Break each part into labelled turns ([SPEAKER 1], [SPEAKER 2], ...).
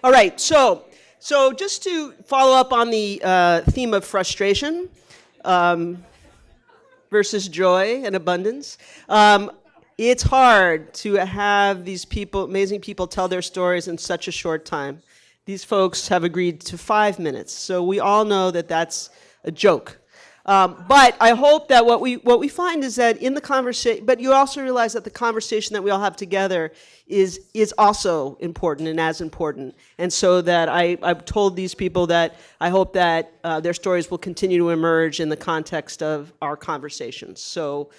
[SPEAKER 1] All right, so just to follow up on the theme of frustration versus joy and abundance, it's hard to have these people, amazing people, tell their stories in such a short time. These folks have agreed to 5 minutes, so we all know that that's a joke. But I hope that what we find is that in the conversation, but you also realize that the conversation that we all have together is also important and as important. And so that I've told these people that I hope that their stories will continue to emerge in the context of our conversations. So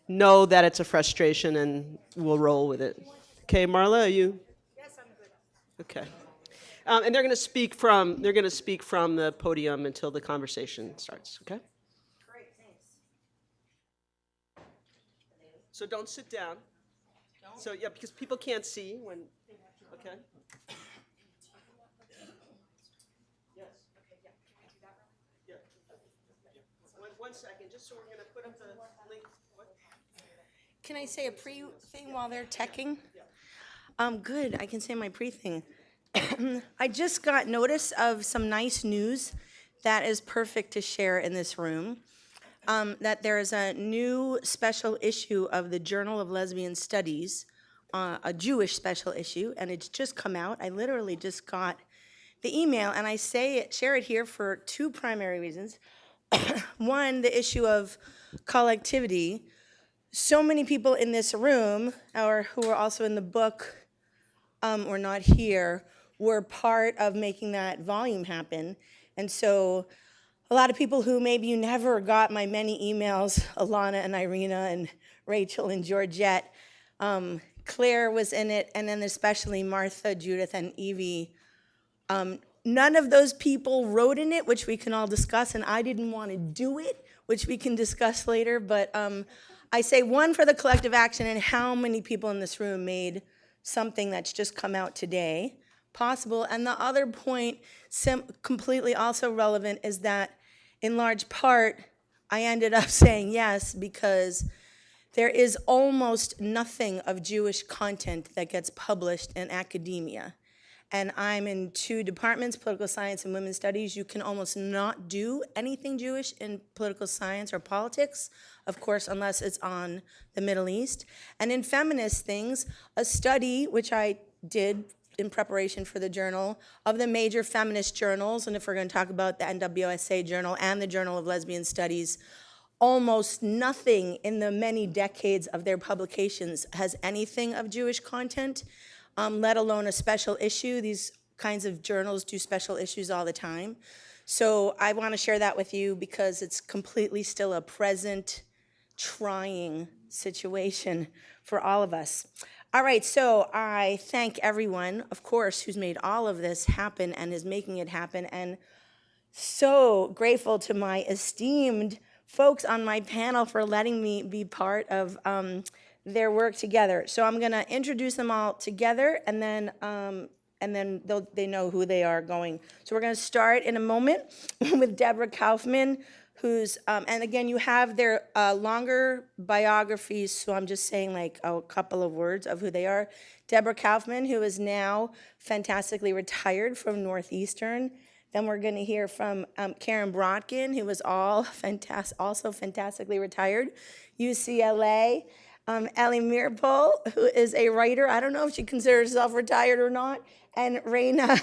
[SPEAKER 1] know that it's a frustration and we'll roll with it. Okay, Marla, are you?
[SPEAKER 2] Yes, I'm good.
[SPEAKER 1] Okay. And they're going to speak from the podium until the conversation starts. Okay.
[SPEAKER 2] Great, thanks.
[SPEAKER 1] So don't sit down. So yeah, because people can't see when. Okay. Yes.
[SPEAKER 2] Okay, yeah. Can we do that one?
[SPEAKER 1] Yeah. One second, just so we're going to put up the link. What?
[SPEAKER 2] Can I say a pre-thing while they're teching? Good, I can say my pre-thing. I just got notice of some nice news that is perfect to share in this room. That there is a new special issue of the Journal of Lesbian Studies, a Jewish special issue, and it's just come out. I literally just got the email, and I share it here for two primary reasons. One, the issue of collectivity. So many people in this room, or who are also in the book, or not here, were part of making that volume happen. And so a lot of people who maybe you never got my many emails, Alana and Irina and Rachel and Georgette, Claire was in it, and then especially Martha, Judith, and Evie. None of those people wrote in it, which we can all discuss, and I didn't want to do it, which we can discuss later, but I say one for the collective action and how many people in this room made something that's just come out today possible. And the other point, completely also relevant, is that in large part, I ended up saying yes because there is almost nothing of Jewish content that gets published in academia. And I'm in two departments, political science and women's studies. You can almost not do anything Jewish in political science or politics, of course, unless it's on the Middle East. And in feminist things, a study, which I did in preparation for the journal, of the major feminist journals, and if we're going to talk about the NWSA journal and the Journal of Lesbian Studies, almost nothing in the many decades of their publications has anything of Jewish content, let alone a special issue. These kinds of journals do special issues all the time. So I want to share that with you because it's completely still a present, trying situation for all of us. All right, so I thank everyone, of course, who's made all of this happen and is making it happen, and so grateful to my esteemed folks on my panel for letting me be part of their work together. So I'm going to introduce them all together, and then they know who they are going. So we're going to start in a moment with Debra Kaufman, who's, and again, you have their longer biographies, so I'm just saying like a couple of words of who they are. Debra Kaufman, who is now fantastically retired from Northeastern. Then we're going to hear from Karen Brodkin, who was also fantastically retired, UCLA. Ellie Meeropol, who is a writer. I don't know if she considers herself retired or not. And Rayna,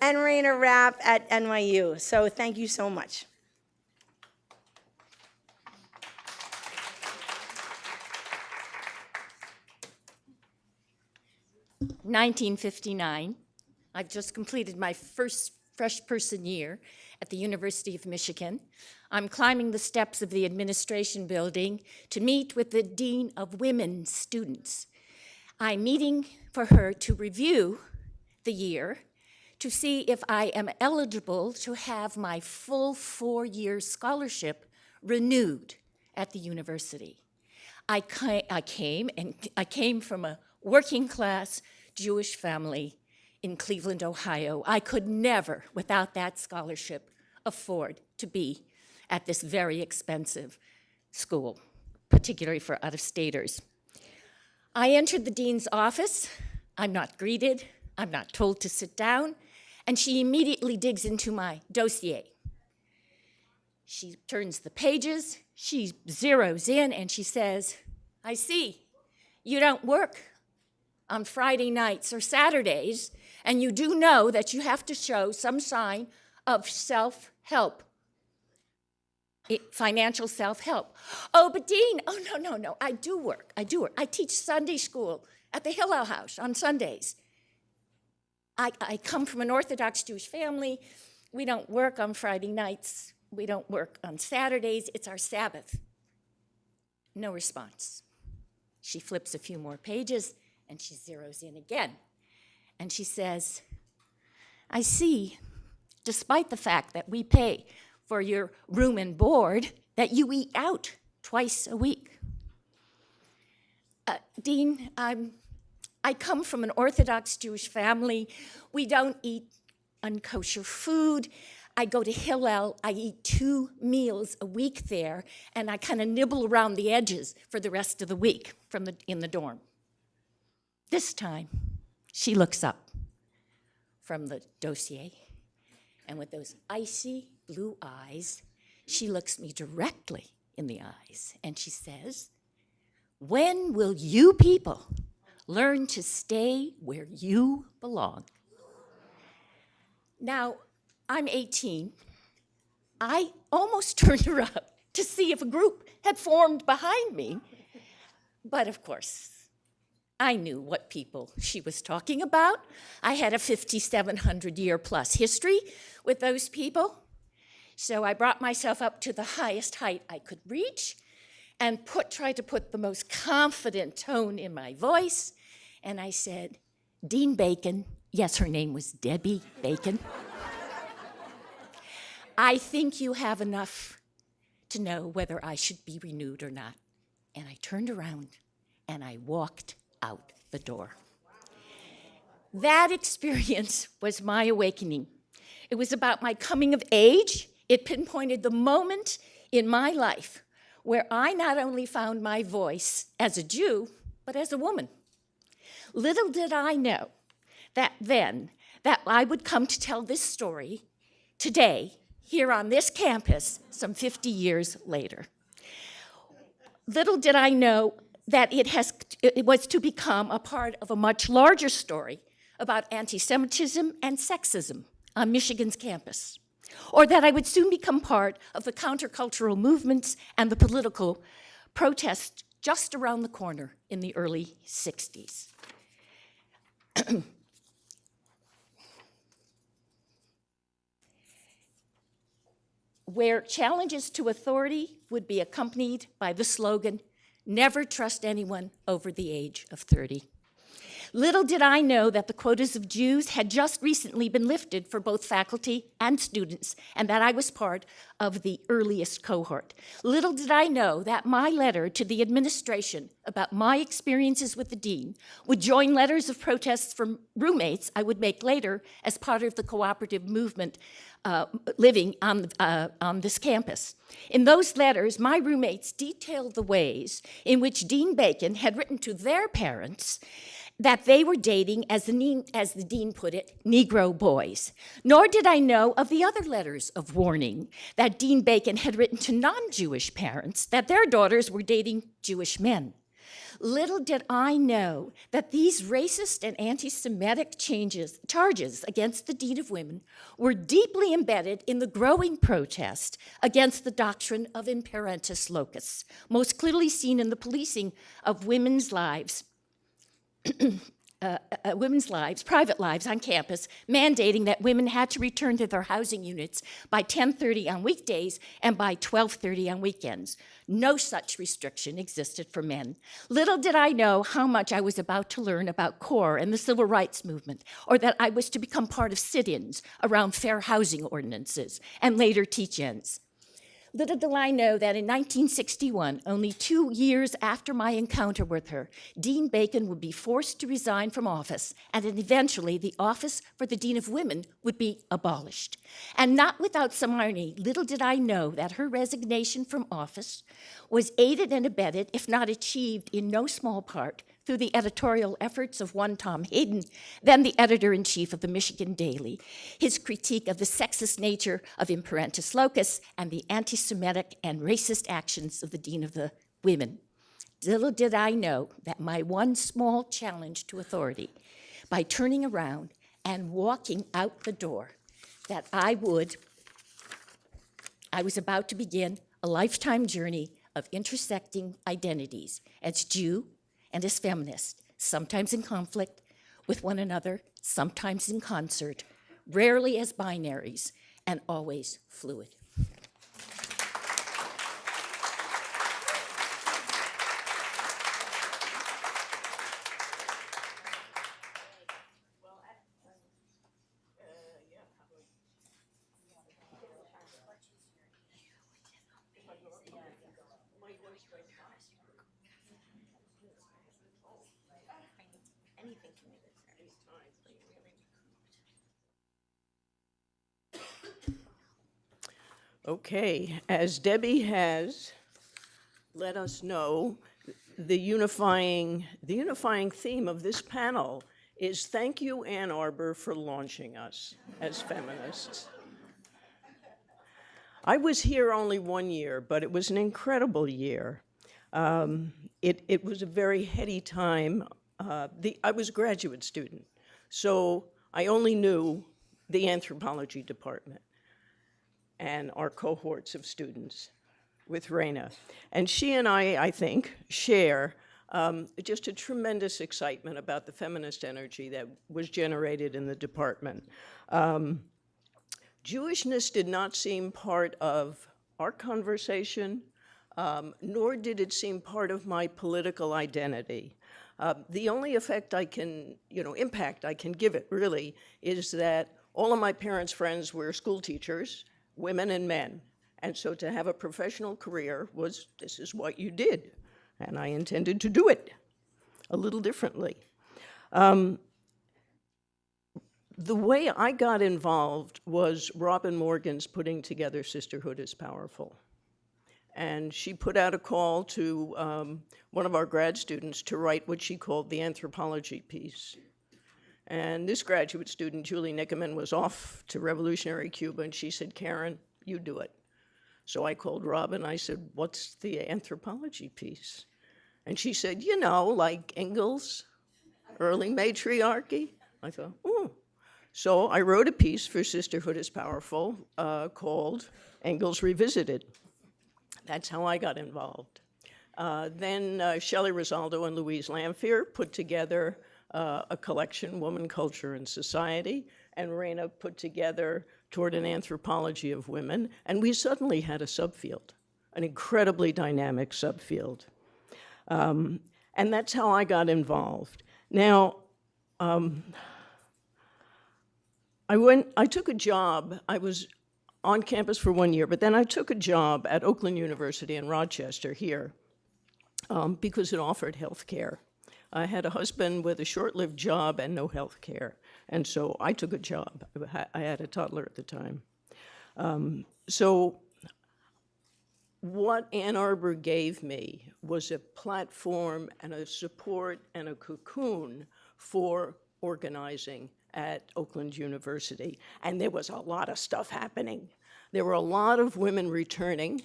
[SPEAKER 2] and Rayna Rapp at NYU. So thank you so much.
[SPEAKER 3] In 1959, I've just completed my first fresh person year at the University of Michigan. I'm climbing the steps of the administration building to meet with the Dean of Women's Students. I'm meeting for her to review the year to see if I am eligible to have my full 4-year scholarship renewed at the university. I came from a working class Jewish family in Cleveland, Ohio. I could never, without that scholarship, afford to be at this very expensive school, particularly for out-of-staters. I entered the dean's office. I'm not greeted. I'm not told to sit down, and she immediately digs into my dossier. She turns the pages, she zeroes in, and she says, I see, you don't work on Friday nights or Saturdays, and you do know that you have to show some sign of self-help, financial self-help. Oh, but Dean, oh, no, I do work. I teach Sunday school at the Hillel House on Sundays. I come from an Orthodox Jewish family. We don't work on Friday nights. We don't work on Saturdays. It's our Sabbath. No response. She flips a few more pages, and she zeroes in again. And she says, I see, despite the fact that we pay for your room and board, that you eat out twice a week. Dean, I come from an Orthodox Jewish family. We don't eat unkosher food. I go to Hillel. I eat 2 meals a week there, and I kind of nibble around the edges for the rest of the week in the dorm. This time, she looks up from the dossier, and with those icy blue eyes, she looks me directly in the eyes, and she says, when will you people learn to stay where you belong? Now, I'm 18. I almost turned around to see if a group had formed behind me. But of course, I knew what people she was talking about. I had a 5,700-year plus history with those people. So I brought myself up to the highest height I could reach and tried to put the most confident tone in my voice. And I said, Dean Bacon, yes, her name was Debbie Bacon. I think you have enough to know whether I should be renewed or not. And I turned around and I walked out the door. That experience was my awakening. It was about my coming of age. It pinpointed the moment in my life where I not only found my voice as a Jew, but as a woman. Little did I know that then that I would come to tell this story today, here on this campus, some 50 years later. Little did I know that it was to become a part of a much larger story about anti-Semitism and sexism on Michigan's campus, or that I would soon become part of the countercultural movements and the political protests just around the corner in the early 60s. Where challenges to authority would be accompanied by the slogan, never trust anyone over the age of 30. Little did I know that the quotas of Jews had just recently been lifted for both faculty and students, and that I was part of the earliest cohort. Little did I know that my letter to the administration about my experiences with the dean would join letters of protests from roommates I would make later as part of the cooperative movement living on this campus. In those letters, my roommates detailed the ways in which Dean Bacon had written to their parents that they were dating, as the dean put it, Negro boys. Nor did I know of the other letters of warning that Dean Bacon had written to non-Jewish parents that their daughters were dating Jewish men. Little did I know that these racist and anti-Semitic charges against the Dean of Women were deeply embedded in the growing protest against the doctrine of in parentis locus, most clearly seen in the policing of women's lives, private lives on campus, mandating that women had to return to their housing units by 10:30 on weekdays and by 12:30 on weekends. No such restriction existed for men. Little did I know how much I was about to learn about CORE and the civil rights movement, or that I was to become part of sit-ins around fair housing ordinances and later teach-ins. Little did I know that in 1961, only 2 years after my encounter with her, Dean Bacon would be forced to resign from office, and then eventually the office for the Dean of Women would be abolished. And not without some irony, little did I know that her resignation from office was aided and abetted, if not achieved in no small part, through the editorial efforts of one Tom Hayden, then the editor-in-chief of the Michigan Daily, his critique of the sexist nature of Imperantis Locus and the anti-Semitic and racist actions of the Dean of the Women. Little did I know that my one small challenge to authority, by turning around and walking out the door, that I was about to begin a lifetime journey of intersecting identities as Jew and as feminist, sometimes in conflict with one another, sometimes in concert, rarely as binaries, and always fluid.
[SPEAKER 4] Okay, as Debbie has let us know, the unifying theme of this panel is thank you, Ann Arbor, for launching us as feminists. I was here only 1 year, but it was an incredible year. It was a very heady time. I was a graduate student, so I only knew the anthropology department and our cohorts of students with Rayna. And she and I think, share just a tremendous excitement about the feminist energy that was generated in the department. Jewishness did not seem part of our conversation, nor did it seem part of my political identity. The only impact I can give it, really, is that all of my parents' friends were school teachers, women and men. And so to have a professional career this is what you did. And I intended to do it a little differently. The way I got involved was Robin Morgan's putting together Sisterhood is Powerful. And she put out a call to one of our grad students to write what she called the anthropology piece. And this graduate student, Julie Nickerman, was off to revolutionary Cuba, and she said, Karen, you do it. So I called Robin, I said, what's the anthropology piece? And she said, like Engels, early matriarchy. I thought, oh. So I wrote a piece for Sisterhood is Powerful called Engels Revisited. That's how I got involved. Then Shelley Rosaldo and Louise Lamphere put together a collection, Woman, Culture, and Society, and Rayna put together Toward an Anthropology of Women, and we suddenly had a subfield, an incredibly dynamic subfield. And that's how I got involved. Now, I took a job. I was on campus for 1 year, but then I took a job at Oakland University in Rochester here because it offered health care. I had a husband with a short-lived job and no health care, and so I took a job. I had a toddler at the time. So what Ann Arbor gave me was a platform and a support and a cocoon for organizing at Oakland University, and there was a lot of stuff happening. There were a lot of women returning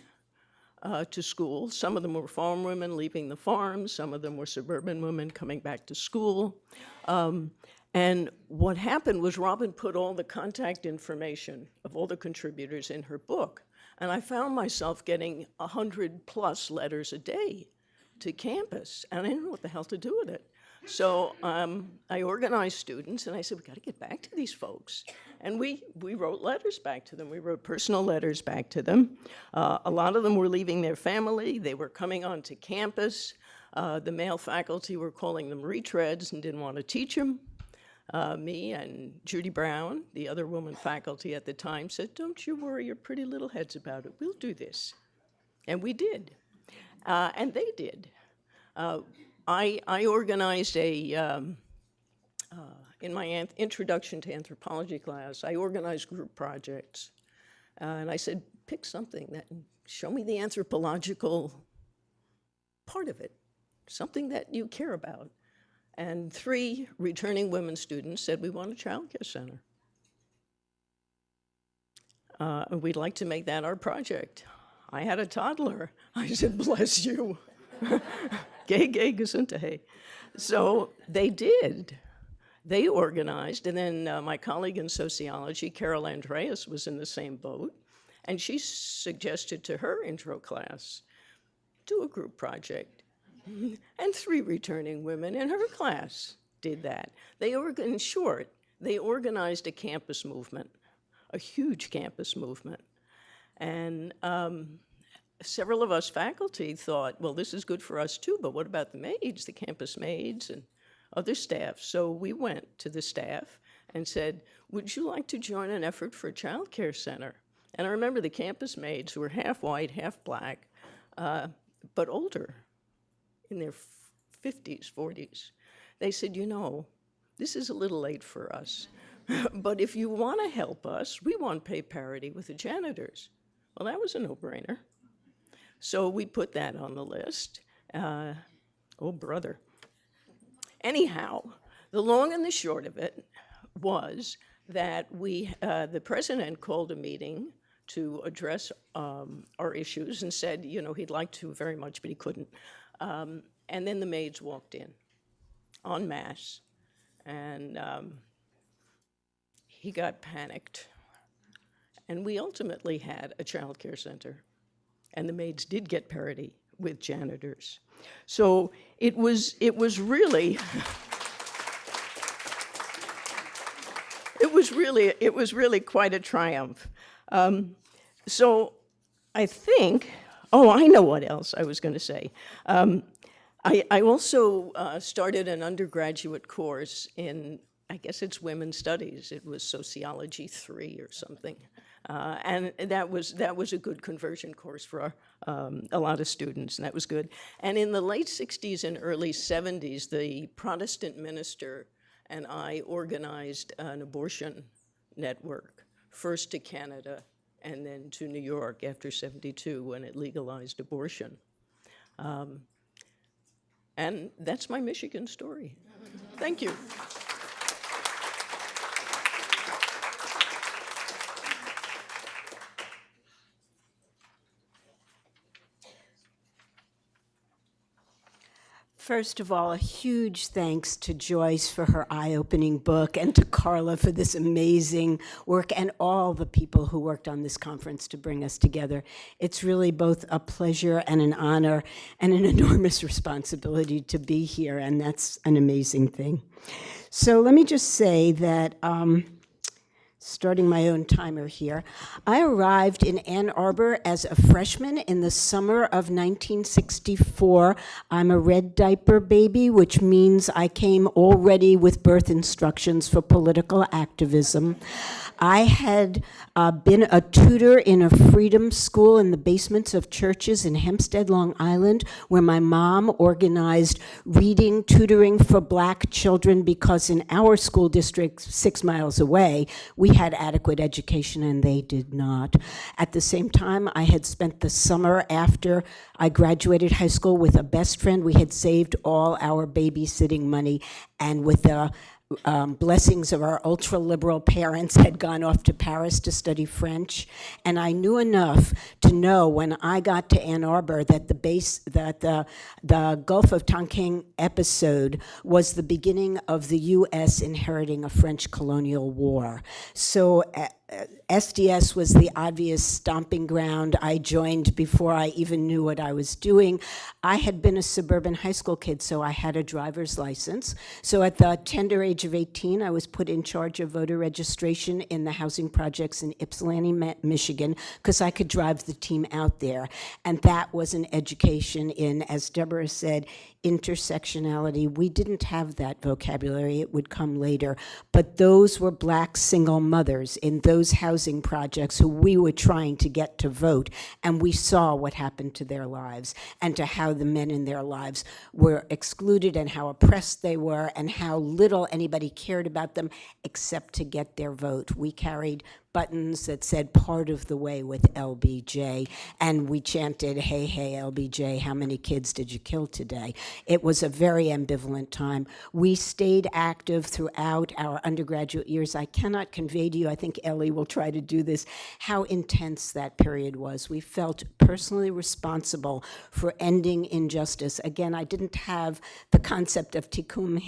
[SPEAKER 4] to school. Some of them were farm women leaving the farm. Some of them were suburban women coming back to school. And what happened was Robin put all the contact information of all the contributors in her book. And I found myself getting 100+ letters a day to campus, and I didn't know what the hell to do with it. So I organized students, and I said, we got to get back to these folks. And we wrote letters back to them. We wrote personal letters back to them. A lot of them were leaving their family. They were coming onto campus. The male faculty were calling them retreads and didn't want to teach them. Me and Judy Brown, the other woman faculty at the time, said, don't you worry your pretty little heads about it. We'll do this. And we did. And they did. I organized in my introduction to anthropology class, I organized group projects. And I said, pick something that, show me the anthropological part of it, something that you care about. And 3 returning women students said, we want a child care center. We'd like to make that our project. I had a toddler. I said, bless you. Gay, gesundheit. So they did. They organized, and then my colleague in sociology, Carol Andreas, was in the same boat, and she suggested to her intro class, do a group project. And 3 returning women in her class did that. In short, they organized a campus movement, a huge campus movement. And several of us faculty thought, well, this is good for us too, but what about the maids, the campus maids and other staff? So we went to the staff and said, would you like to join an effort for a child care center? And I remember the campus maids who were half white, half black, but older, in their 50s, 40s. They said, you know, this is a little late for us, but if you want to help us, we want pay parity with the janitors. Well, that was a no-brainer. So we put that on the list. Oh, brother. Anyhow, the long and the short of it was that the president called a meeting to address our issues and said, you know, he'd like to very much, but he couldn't. And then the maids walked in en masse, and he got panicked. And we ultimately had a child care center, and the maids did get parity with janitors. So it was really it was really quite a triumph. So I think, oh, I know what else I was going to say. I also started an undergraduate course in, I guess it's women's studies. It was sociology 3 or something. And that was a good conversion course for a lot of students, and that was good. And in the late 60s and early 70s, the Protestant minister and I organized an abortion network, first to Canada and then to New York after 72 when it legalized abortion. And that's my Michigan story. Thank you.
[SPEAKER 5] First of all, a huge thanks to Joyce for her eye-opening book and to Carla for this amazing work and all the people who worked on this conference to bring us together. It's really both a pleasure and an honor and an enormous responsibility to be here, and that's an amazing thing. So let me just say that starting my own timer here. I arrived in Ann Arbor as a freshman in the summer of 1964. I'm a red diaper baby, which means I came already with birth instructions for political activism. I had been a tutor in a freedom school in the basements of churches in Hempstead, Long Island, where my mom organized reading, tutoring for Black children because in our school district 6 miles away, we had adequate education and they did not. At the same time, I had spent the summer after I graduated high school with a best friend. We had saved all our babysitting money, and with the blessings of our ultra-liberal parents, had gone off to Paris to study French. And I knew enough to know when I got to Ann Arbor that the Gulf of Tonkin episode was the beginning of the U.S. inheriting a French colonial war. So SDS was the obvious stomping ground. I joined before I even knew what I was doing. I had been a suburban high school kid, so I had a driver's license. So at the tender age of 18, I was put in charge of voter registration in the housing projects in Ypsilanti, Michigan, because I could drive the team out there. And that was an education in, as Debra said, intersectionality. We didn't have that vocabulary. It would come later. But those were Black single mothers in those housing projects who we were trying to get to vote. And we saw what happened to their lives and to how the men in their lives were excluded and how oppressed they were and how little anybody cared about them except to get their vote. We carried buttons that said part of the way with LBJ, and we chanted, hey, hey, LBJ, how many kids did you kill today? It was a very ambivalent time. We stayed active throughout our undergraduate years. I cannot convey to you, I think Ellie will try to do this, how intense that period was. We felt personally responsible for ending injustice. Again, I didn't have the concept of tikkun,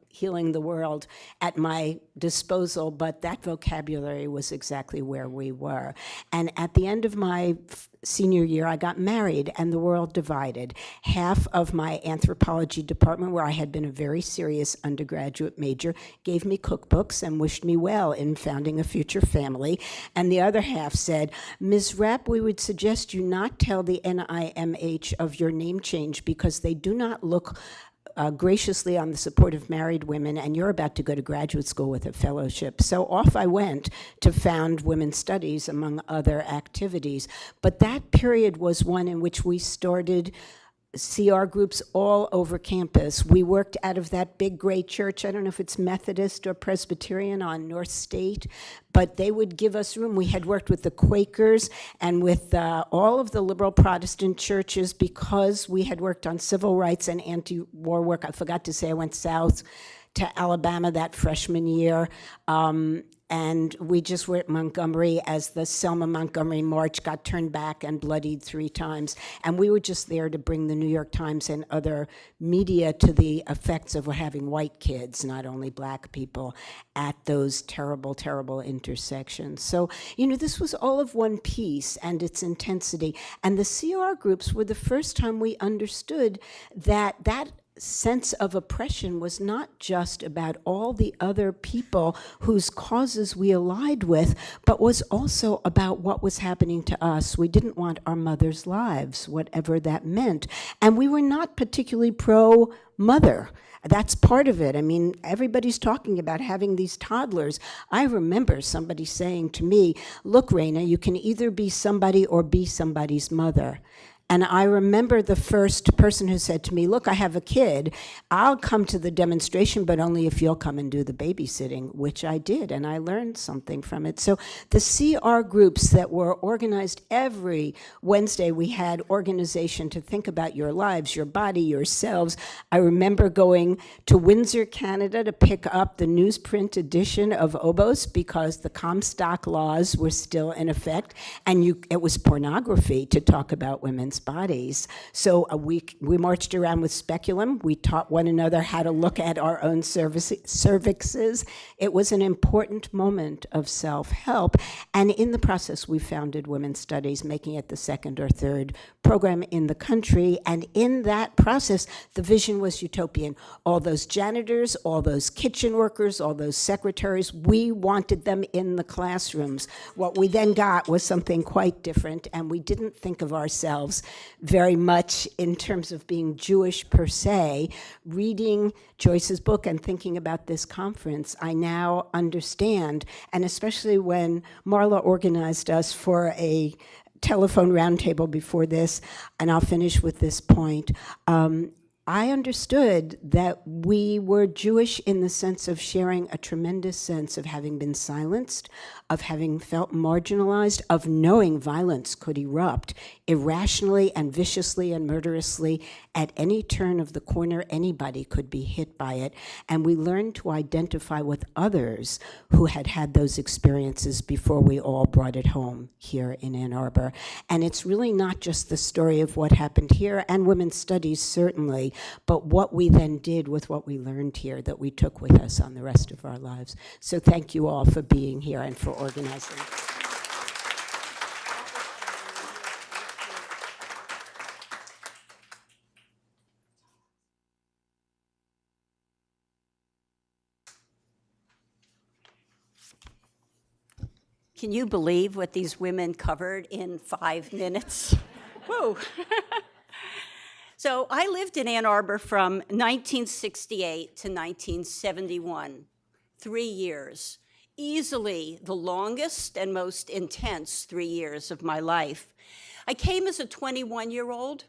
[SPEAKER 5] healing the world, at my disposal, but that vocabulary was exactly where we were. And at the end of my senior year, I got married, and the world divided. Half of my anthropology department, where I had been a very serious undergraduate major, gave me cookbooks and wished me well in founding a future family. And the other half said, Ms. Rapp, we would suggest you not tell the NIMH of your name change because they do not look graciously on the support of married women, and you're about to go to graduate school with a fellowship. So off I went to found women's studies, among other activities. But that period was one in which we started CR groups all over campus. We worked out of that big gray church, I don't know if it's Methodist or Presbyterian on North State, but they would give us room. We had worked with the Quakers and with all of the liberal Protestant churches because we had worked on civil rights and anti-war work. I forgot to say I went south to Alabama that freshman year. And we just were at Montgomery as the Selma Montgomery March got turned back and bloodied 3 times. And we were just there to bring the New York Times and other media to the effects of having white kids, not only black people, at those terrible, terrible intersections. So, you know, this was all of one piece and its intensity. And the CR groups were the first time we understood that that sense of oppression was not just about all the other people whose causes we allied with, but was also about what was happening to us. We didn't want our mothers' lives, whatever that meant. And we were not particularly pro-mother. That's part of it. I mean, everybody's talking about having these toddlers. I remember somebody saying to me, look, Rayna, you can either be somebody or be somebody's mother. And I remember the first person who said to me, look, I have a kid. I'll come to the demonstration, but only if you'll come and do the babysitting, which I did, and I learned something from it. So the CR groups that were organized every Wednesday, we had organization to think about your lives, your body, yourselves. I remember going to Windsor, Canada to pick up the newsprint edition of Obos because the Comstock laws were still in effect, and it was pornography to talk about women's bodies. So we marched around with speculum. We taught one another how to look at our own cervixes. It was an important moment of self-help. And in the process, we founded Women's Studies, making it the 2nd or 3rd program in the country. And in that process, the vision was utopian. All those janitors, all those kitchen workers, all those secretaries, we wanted them in the classrooms. What we then got was something quite different, and we didn't think of ourselves very much in terms of being Jewish per se. Reading Joyce's book and thinking about this conference, I now understand, and especially when Marla organized us for a telephone roundtable before this, and I'll finish with this point. I understood that we were Jewish in the sense of sharing a tremendous sense of having been silenced, of having felt marginalized, of knowing violence could erupt irrationally and viciously and murderously at any turn of the corner. Anybody could be hit by it. And we learned to identify with others who had had those experiences before we all brought it home here in Ann Arbor. And it's really not just the story of what happened here, and women's studies certainly, but what we then did with what we learned here that we took with us on the rest of our lives. So thank you all for being here and for organizing.
[SPEAKER 6] Can you believe what these women covered in 5 minutes? Whoa. So I lived in Ann Arbor from 1968 to 1971, 3 years. Easily the longest and most intense 3 years of my life. I came as a 21-year-old,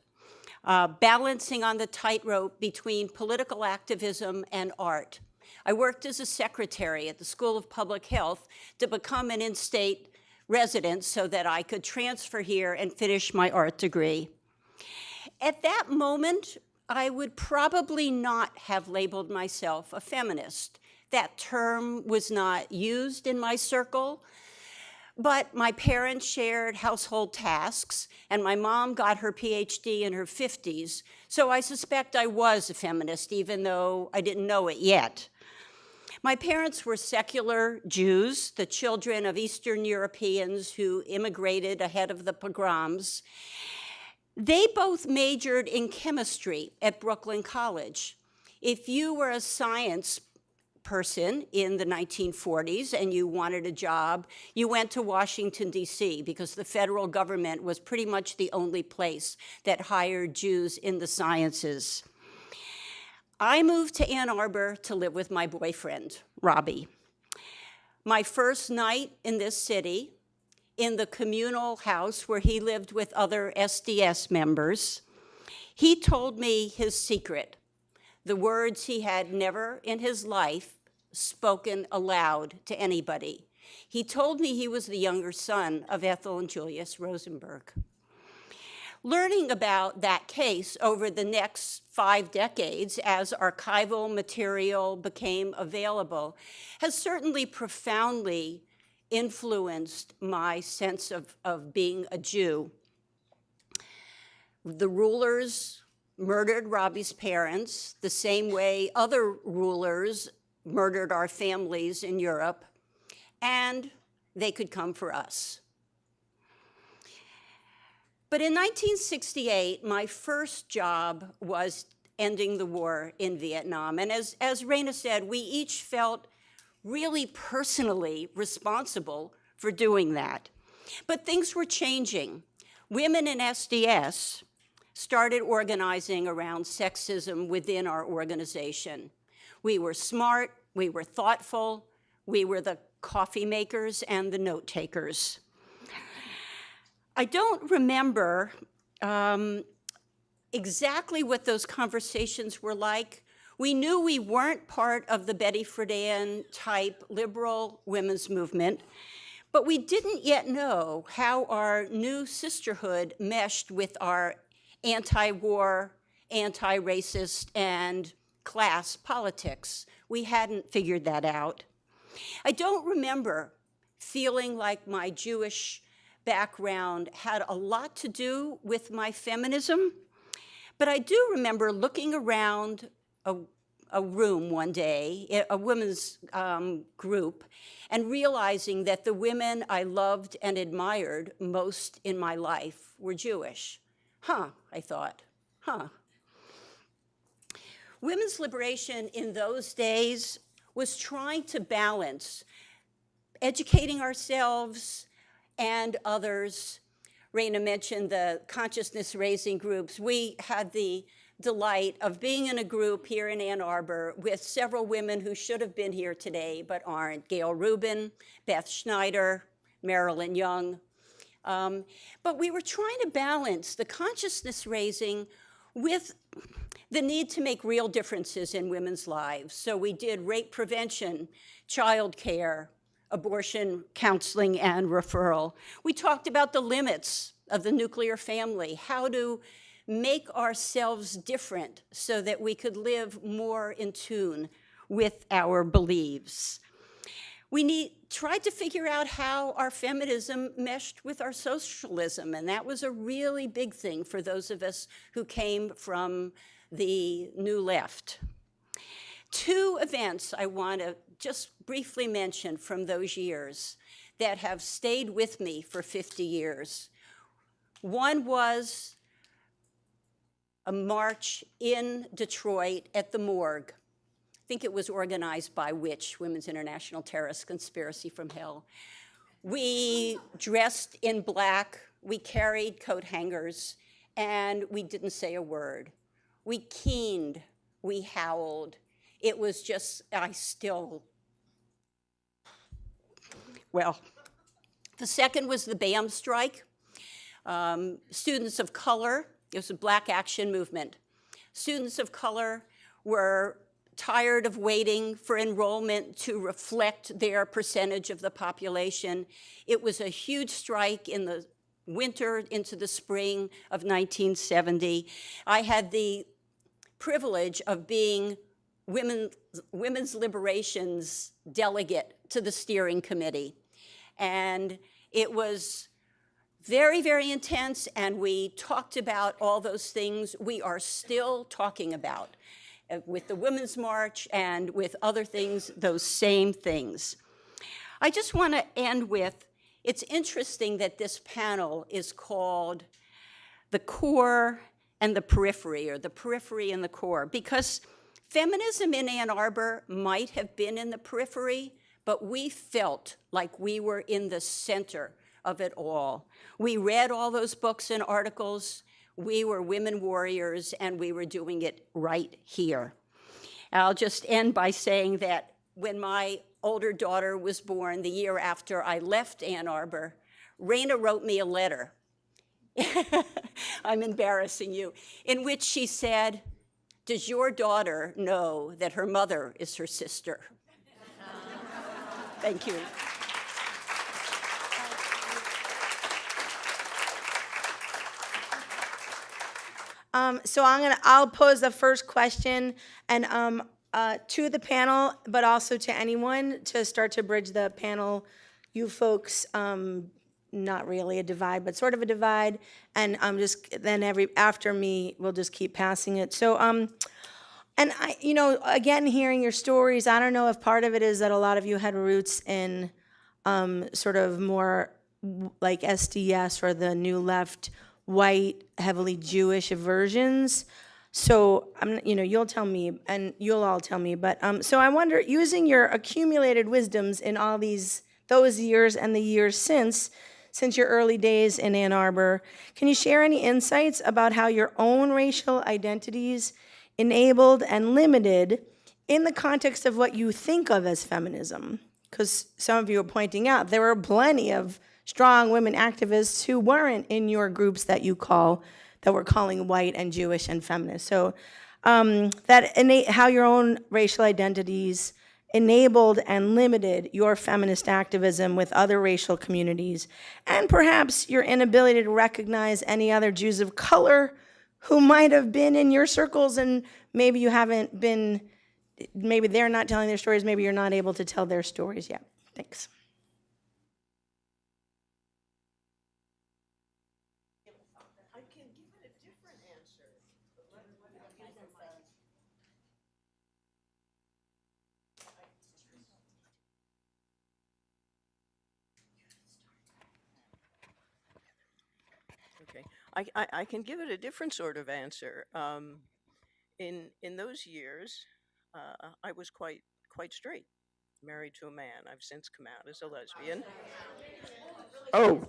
[SPEAKER 6] balancing on the tightrope between political activism and art. I worked as a secretary at the School of Public Health to become an in-state resident so that I could transfer here and finish my art degree. At that moment, I would probably not have labeled myself a feminist. That term was not used in my circle, but my parents shared household tasks, and my mom got her PhD in her 50s, so I suspect I was a feminist, even though I didn't know it yet. My parents were secular Jews, the children of Eastern Europeans who immigrated ahead of the pogroms. They both majored in chemistry at Brooklyn College. If you were a science person in the 1940s and you wanted a job, you went to Washington, D.C., because the federal government was pretty much the only place that hired Jews in the sciences. I moved to Ann Arbor to live with my boyfriend, Robbie. My first night in this city, in the communal house where he lived with other SDS members, he told me his secret, the words he had never in his life spoken aloud to anybody. He told me he was the younger son of Ethel and Julius Rosenberg. Learning about that case over the next 5 decades as archival material became available has certainly profoundly influenced my sense of being a Jew. The rulers murdered Robbie's parents the same way other rulers murdered our families in Europe, and they could come for us. But in 1968, my first job was ending the war in Vietnam. And as Rayna said, we each felt really personally responsible for doing that. But things were changing. Women in SDS started organizing around sexism within our organization. We were smart, we were thoughtful, we were the coffee makers and the note takers. I don't remember exactly what those conversations were like. We knew we weren't part of the Betty Friedan type liberal women's movement, but we didn't yet know how our new sisterhood meshed with our anti-war, anti-racist, and class politics. We hadn't figured that out. I don't remember feeling like my Jewish background had a lot to do with my feminism, but I do remember looking around a room one day, a women's group, and realizing that the women I loved and admired most in my life were Jewish. I thought. Women's liberation in those days was trying to balance educating ourselves and others. Rayna mentioned the consciousness-raising groups. We had the delight of being in a group here in Ann Arbor with several women who should have been here today but aren't. Gail Rubin, Beth Schneider, Marilyn Young. But we were trying to balance the consciousness-raising with the need to make real differences in women's lives. So we did rape prevention, child care, abortion counseling and referral. We talked about the limits of the nuclear family, how to make ourselves different so that we could live more in tune with our beliefs. We tried to figure out how our feminism meshed with our socialism, and that was a really big thing for those of us who came from the New Left. 2 events I want to just briefly mention from those years that have stayed with me for 50 years. One was a march in Detroit at the morgue. I think it was organized by WITCH, Women's International Terrorist Conspiracy from Hell. We dressed in black, we carried coat hangers, and we didn't say a word. We keened, we howled. It was just, well. The second was the BAM strike. Students of color, it was a black action movement. Students of color were tired of waiting for enrollment to reflect their percentage of the population. It was a huge strike in the winter into the spring of 1970. I had the privilege of being women's liberation's delegate to the steering committee. And it was very, very intense, and we talked about all those things we are still talking about with the Women's March and with other things, those same things. I just want to end with, it's interesting that this panel is called The Core and the Periphery, or the Periphery and the Core, because feminism in Ann Arbor might have been in the periphery, but we felt like we were in the center of it all. We read all those books and articles. We were women warriors, and we were doing it right here. I'll just end by saying that when my older daughter was born, the year after I left Ann Arbor, Rayna wrote me a letter. I'm embarrassing you, in which she said, "Does your daughter know that her mother is her sister?" Thank you.
[SPEAKER 2] So I'll pose the first question and to the panel, but also to anyone to start to bridge the panel. You folks, not really a divide, but sort of a divide, and after me, we'll just keep passing it. So, and I, again, hearing your stories, I don't know if part of it is that a lot of you had roots in sort of more like SDS or the New Left, white, heavily Jewish versions. So you'll tell me, and you'll all tell me. But so I wonder, using your accumulated wisdoms in all those years and the years since your early days in Ann Arbor, can you share any insights about how your own racial identities enabled and limited in the context of what you think of as feminism? Because some of you are pointing out there were plenty of strong women activists who weren't in your groups that we're calling white and Jewish and feminist. So how your own racial identities enabled and limited your feminist activism with other racial communities, and perhaps your inability to recognize any other Jews of color who might have been in your circles, and maybe you haven't been, maybe they're not telling their stories, maybe you're not able to tell their stories yet. Thanks.
[SPEAKER 4] Okay, I can give it a different sort of answer. In those years, I was quite straight, married to a man. I've since come out as a lesbian. Oh,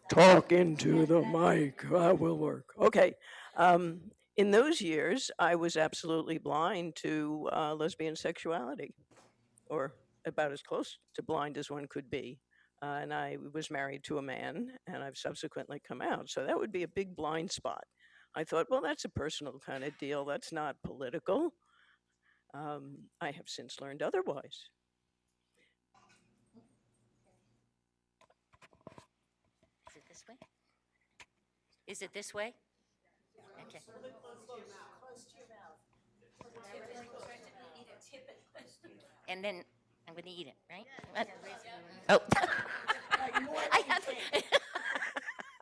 [SPEAKER 4] talk into the mic. That will work. Okay. In those years, I was absolutely blind to lesbian sexuality, or about as close to blind as one could be. And I was married to a man, and I've subsequently come out. So that would be a big blind spot. I thought, well, that's a personal kind of deal. That's not political. I have since learned otherwise.
[SPEAKER 3] Is it this way? Is it this way? Okay. And then I'm going to eat it, right? Oh. I have to.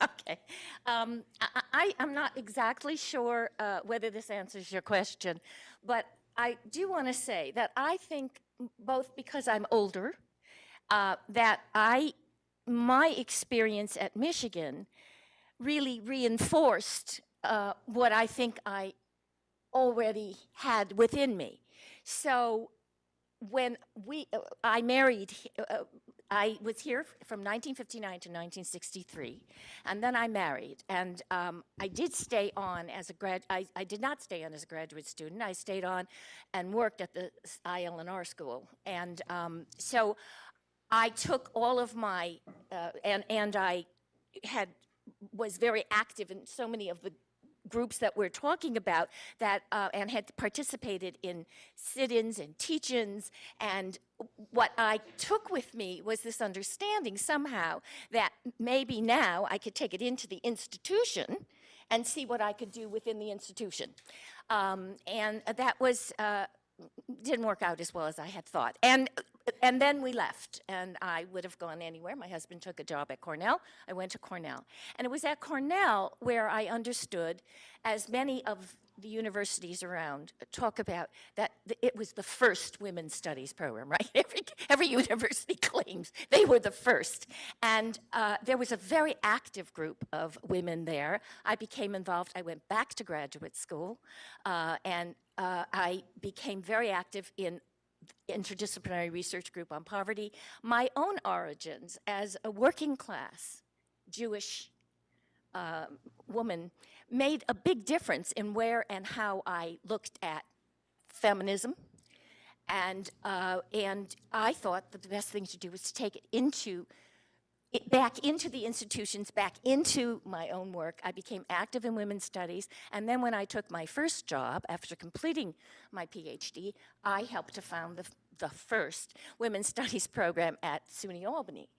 [SPEAKER 3] Okay. I'm not exactly sure whether this answers your question, but I do want to say that I think, both because I'm older, that my experience at Michigan really reinforced what I think I already had within me. So when I married, I was here from 1959 to 1963, and then I married, and I did stay on as a I did not stay on as a graduate student. I stayed on and worked at the IL&R school, and so I took all of my, and I was very active in so many of the groups that we're talking about that and had participated in sit-ins and teach-ins, and what I took with me was this understanding somehow that maybe now I could take it into the institution and see what I could do within the institution. And that was, didn't work out as well as I had thought. And then we left, and I would have gone anywhere. My husband took a job at Cornell. I went to Cornell. And it was at Cornell where I understood, as many of the universities around talk about, that it was the first women's studies program, right? Every university claims they were the first. And there was a very active group of women there. I became involved. I went back to graduate school, and I became very active in interdisciplinary research group on poverty. My own origins as a working class Jewish woman made a big difference in where and how I looked at feminism. And I thought that the best thing to do was to take it back into the institutions, back into my own work. I became active in women's studies, and then when I took my first job after completing my PhD, I helped to found the first women's studies program at SUNY Albany.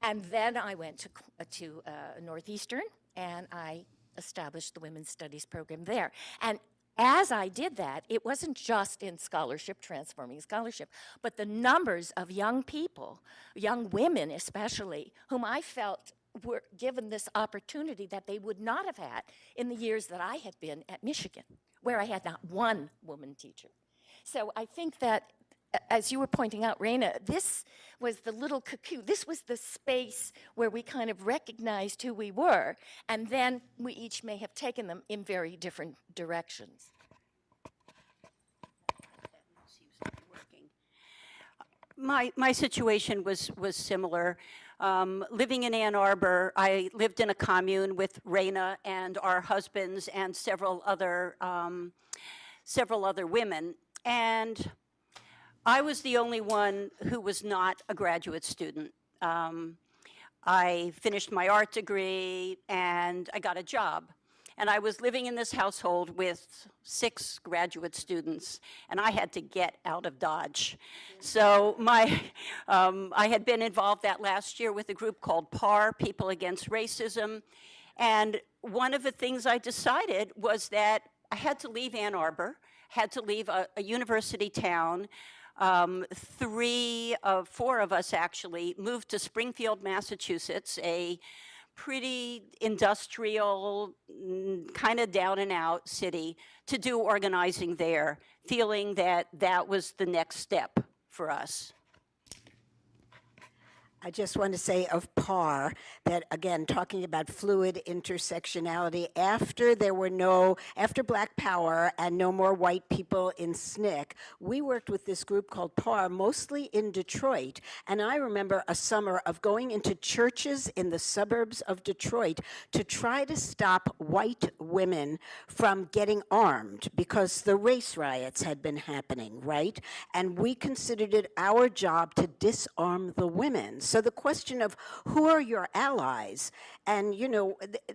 [SPEAKER 3] And then I went to Northeastern, and I established the women's studies program there. And as I did that, it wasn't just in scholarship, transforming scholarship, but the numbers of young people, young women especially, whom I felt were given this opportunity that they would not have had in the years that I had been at Michigan, where I had not one woman teacher. So I think that, as you were pointing out, Rayna, this was the little cocoon. This was the space where we kind of recognized who we were, and then we each may have taken them in very different directions.
[SPEAKER 6] My situation was similar. Living in Ann Arbor, I lived in a commune with Rayna and our husbands and several other women, and I was the only one who was not a graduate student. I finished my art degree and I got a job. And I was living in this household with 6 graduate students, and I had to get out of Dodge. So I had been involved that last year with a group called PAR, People Against Racism. And one of the things I decided was that I had to leave Ann Arbor, had to leave a university town. 4 of us actually moved to Springfield, Massachusetts, a pretty industrial, kind of down and out city, to do organizing there, feeling that that was the next step for us.
[SPEAKER 5] I just want to say of PAR that, again, talking about fluid intersectionality, after Black Power and no more white people in SNCC, we worked with this group called PAR, mostly in Detroit. And I remember a summer of going into churches in the suburbs of Detroit to try to stop white women from getting armed because the race riots had been happening, right? And we considered it our job to disarm the women. So the question of who are your allies, and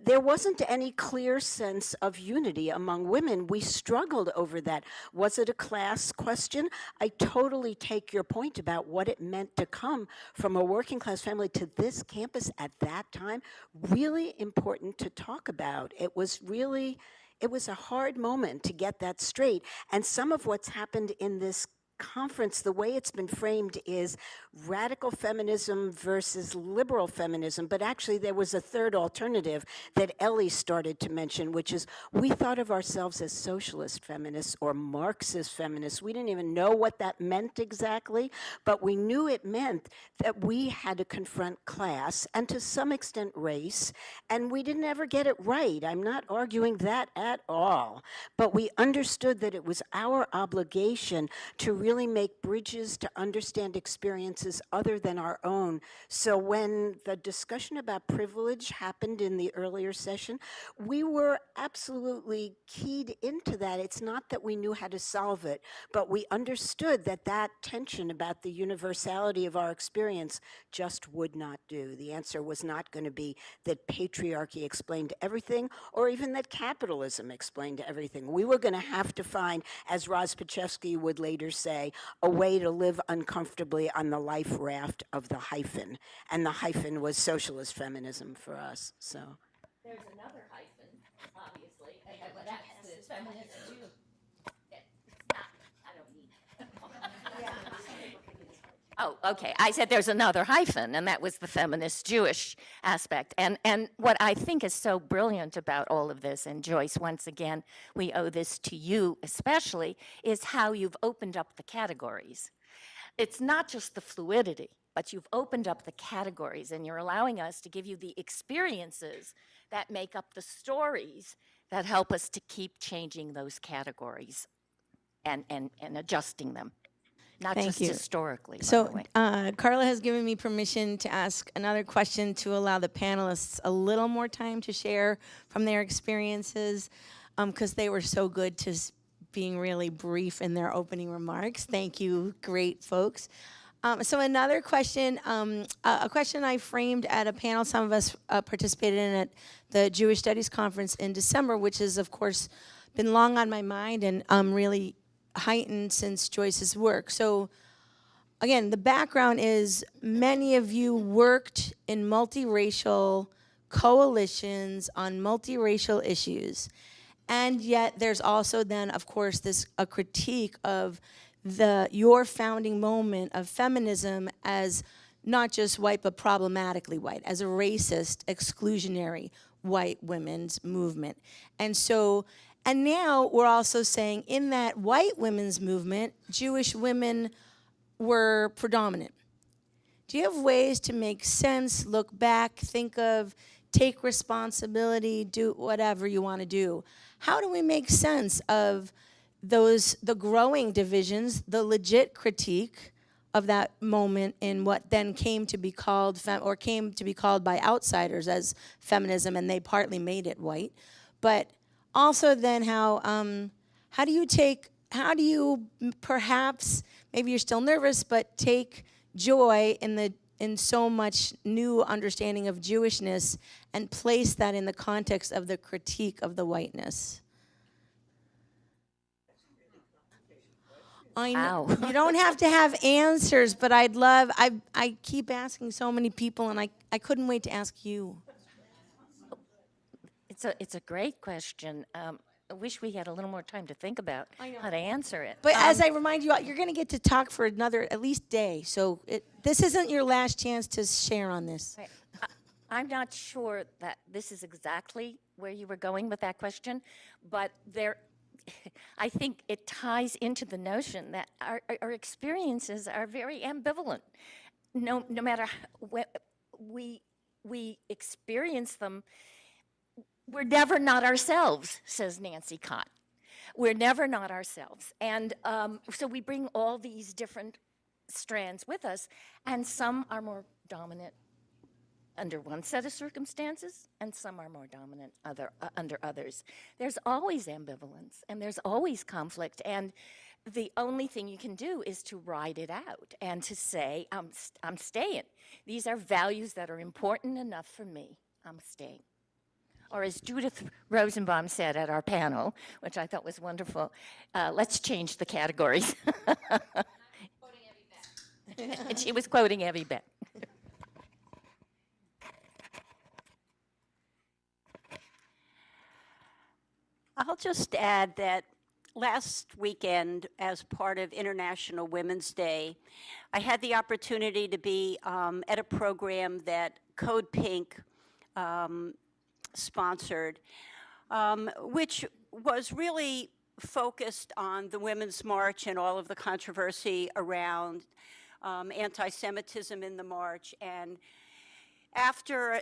[SPEAKER 5] there wasn't any clear sense of unity among women. We struggled over that. Was it a class question? I totally take your point about what it meant to come from a working class family to this campus at that time. Really important to talk about. It was a hard moment to get that straight. And some of what's happened in this conference, the way it's been framed is radical feminism versus liberal feminism, but actually there was a third alternative that Ellie started to mention, which is we thought of ourselves as socialist feminists or Marxist feminists. We didn't even know what that meant exactly, but we knew it meant that we had to confront class and to some extent race, and we didn't ever get it right. I'm not arguing that at all, but we understood that it was our obligation to really make bridges to understand experiences other than our own. So when the discussion about privilege happened in the earlier session, we were absolutely keyed into that. It's not that we knew how to solve it, but we understood that that tension about the universality of our experience just would not do. The answer was not going to be that patriarchy explained everything, or even that capitalism explained everything. We were going to have to find, as Rozpachevsky would later say, a way to live uncomfortably on the life raft of the hyphen. And the hyphen was socialist feminism for us, so.
[SPEAKER 3] There's another hyphen, obviously, and that's the feminist Jew. I don't need. Oh, okay. I said there's another hyphen, and that was the feminist Jewish aspect. And what I think is so brilliant about all of this, and Joyce, once again, we owe this to you especially, is how you've opened up the categories. It's not just the fluidity, but you've opened up the categories, and you're allowing us to give you the experiences that make up the stories that help us to keep changing those categories and adjusting them. Not
[SPEAKER 2] Thank
[SPEAKER 3] just
[SPEAKER 2] you.
[SPEAKER 3] historically, by the
[SPEAKER 2] So
[SPEAKER 3] way.
[SPEAKER 2] Carla has given me permission to ask another question to allow the panelists a little more time to share from their experiences, because they were so good to being really brief in their opening remarks. Thank you, great folks. So another question, a question I framed at a panel some of us participated in at the Jewish Studies Conference in December, which has, of course, been long on my mind and really heightened since Joyce's work. So again, the background is many of you worked in multiracial coalitions on multiracial issues. And yet there's also then, of course, a critique of your founding moment of feminism as not just white, but problematically white, as a racist, exclusionary white women's movement. And now we're also saying in that white women's movement, Jewish women were predominant. Do you have ways to make sense, look back, think of, take responsibility, do whatever you want to do? How do we make sense of the growing divisions, the legit critique of that moment in what then came to be called, came to be called by outsiders as feminism, and they partly made it white, but also then how do you perhaps, maybe you're still nervous, but take joy in so much new understanding of Jewishness and place that in the context of the critique of the whiteness? I know, you don't have to have answers, but I keep asking so many people, and I couldn't wait to ask you.
[SPEAKER 3] It's a great question. I wish we had a little more time to think about how to answer it.
[SPEAKER 2] But as I remind you, you're going to get to talk for another at least day, so this isn't your last chance to share on this.
[SPEAKER 3] Right. I'm not sure that this is exactly where you were going with that question, but I think it ties into the notion that our experiences are very ambivalent. No matter what we experience them, we're never not ourselves, says Nancy Cott. We're never not ourselves. And so we bring all these different strands with us, and some are more dominant under one set of circumstances, and some are more dominant under others. There's always ambivalence, and there's always conflict, and the only thing you can do is to ride it out and to say, I'm staying. These are values that are important enough for me. I'm staying. Or as Judith Rosenbaum said at our panel, which I thought was wonderful, let's change the categories. And she was quoting Evie Beck.
[SPEAKER 6] I'll just add that last weekend, as part of International Women's Day, I had the opportunity to be at a program that Code Pink sponsored, which was really focused on the Women's March and all of the controversy around anti-Semitism in the march. And after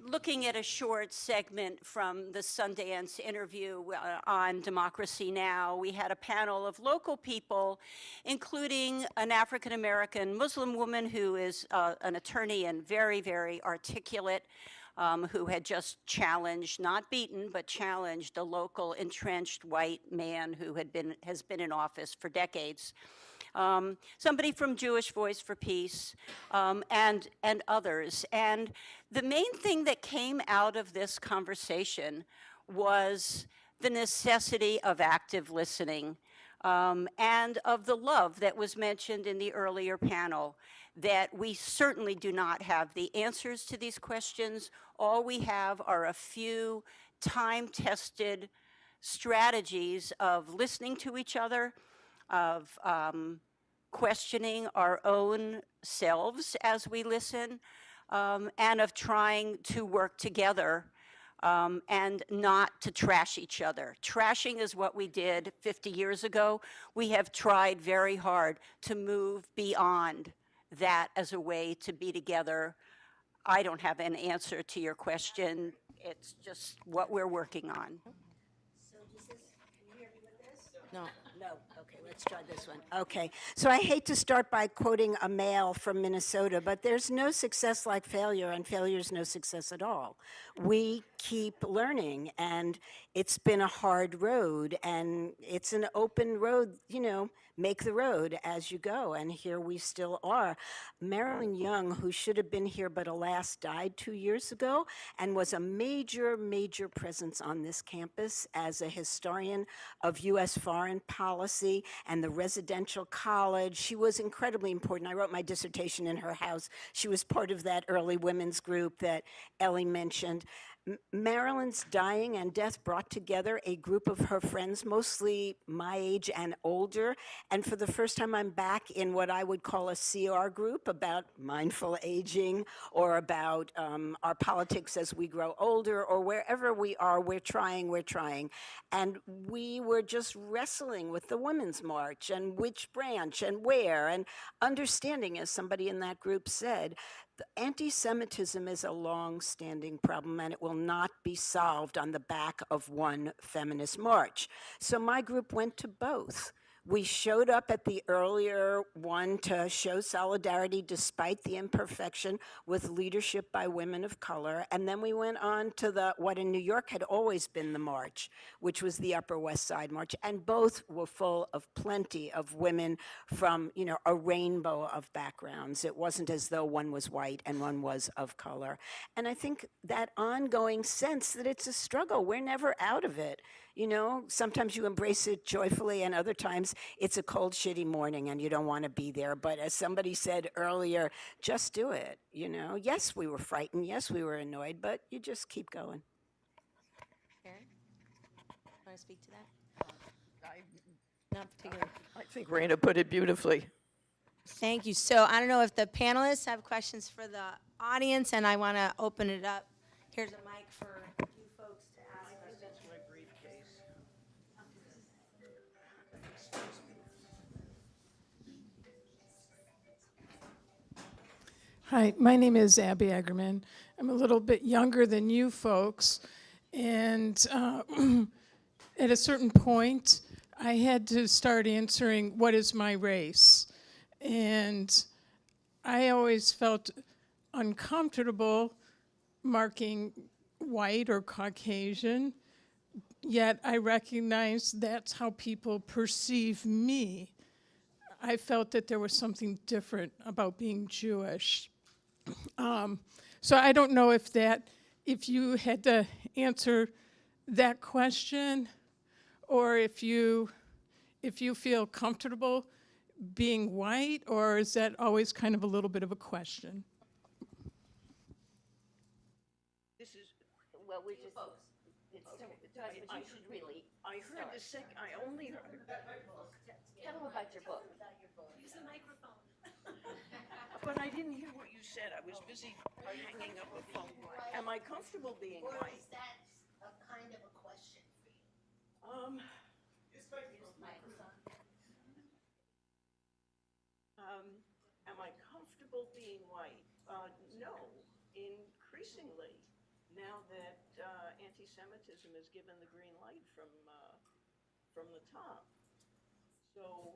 [SPEAKER 6] looking at a short segment from the Sundance interview on Democracy Now!, we had a panel of local people, including an African-American Muslim woman who is an attorney and very, very articulate, who had just challenged, not beaten, but challenged a local entrenched white man who has been in office for decades. Somebody from Jewish Voice for Peace, and others. And the main thing that came out of this conversation was the necessity of active listening, and of the love that was mentioned in the earlier panel, that we certainly do not have the answers to these questions. All we have are a few time-tested strategies of listening to each other, of questioning our own selves as we listen, and of trying to work together and not to trash each other. Trashing is what we did 50 years ago. We have tried very hard to move beyond that as a way to be together. I don't have an answer to your question. It's just what we're working on.
[SPEAKER 5] So does this, can you hear me with this?
[SPEAKER 2] No.
[SPEAKER 5] No, okay, let's try this one. Okay, so I hate to start by quoting a male from Minnesota, but there's no success like failure, and failure is no success at all. We keep learning, and it's been a hard road, and it's an open road, you know, make the road as you go, and here we still are. Marilyn Young, who should have been here but alas died 2 years ago, and was a major, major presence on this campus as a historian of U.S. foreign policy and the residential college. She was incredibly important. I wrote my dissertation in her house. She was part of that early women's group that Ellie mentioned. Marilyn's dying and death brought together a group of her friends, mostly my age and older, and for the first time I'm back in what I would call a CR group about mindful aging, or about our politics as we grow older, or wherever we are, we're trying. And we were just wrestling with the Women's March, and which branch, and where, and understanding, as somebody in that group said, anti-Semitism is a long-standing problem, and it will not be solved on the back of one feminist march. So my group went to both. We showed up at the earlier one to show solidarity despite the imperfection with leadership by women of color, and then we went on to what in New York had always been the march, which was the Upper West Side March, and both were full of plenty of women from, you know, a rainbow of backgrounds. It wasn't as though one was white and one was of color. And I think that ongoing sense that it's a struggle, we're never out of it. You know, sometimes you embrace it joyfully, and other times it's a cold, shitty morning and you don't want to be there. But as somebody said earlier, just do it, you know. Yes, we were frightened. Yes, we were annoyed, but you just keep going.
[SPEAKER 2] Karen, want to speak to that? Not particularly.
[SPEAKER 4] I think Rayna put it beautifully.
[SPEAKER 2] Thank you. So I don't know if the panelists have questions for the audience, and I want to open it up. Here's a mic for you folks to ask questions.
[SPEAKER 4] That's my briefcase.
[SPEAKER 7] Hi, my name is Abby Eggerman. I'm a little bit younger than you folks, and at a certain point, I had to start answering, what is my race? And I always felt uncomfortable marking white or Caucasian, yet I recognize that's how people perceive me. I felt that there was something different about being Jewish. So I don't know if you had to answer that question, or if you feel comfortable being white, or is that always kind of a little bit of a question?
[SPEAKER 4] This is, well, we just, I should really, I heard the I only heard. Tell them about your book.
[SPEAKER 8] Use the microphone.
[SPEAKER 4] But I didn't hear what you said. I was busy hanging up a phone. Am I comfortable being
[SPEAKER 8] Or
[SPEAKER 4] white?
[SPEAKER 8] is that a kind of a question for you?
[SPEAKER 4] Am I comfortable being white? No. In now that anti-Semitism is given the green light from the top. So,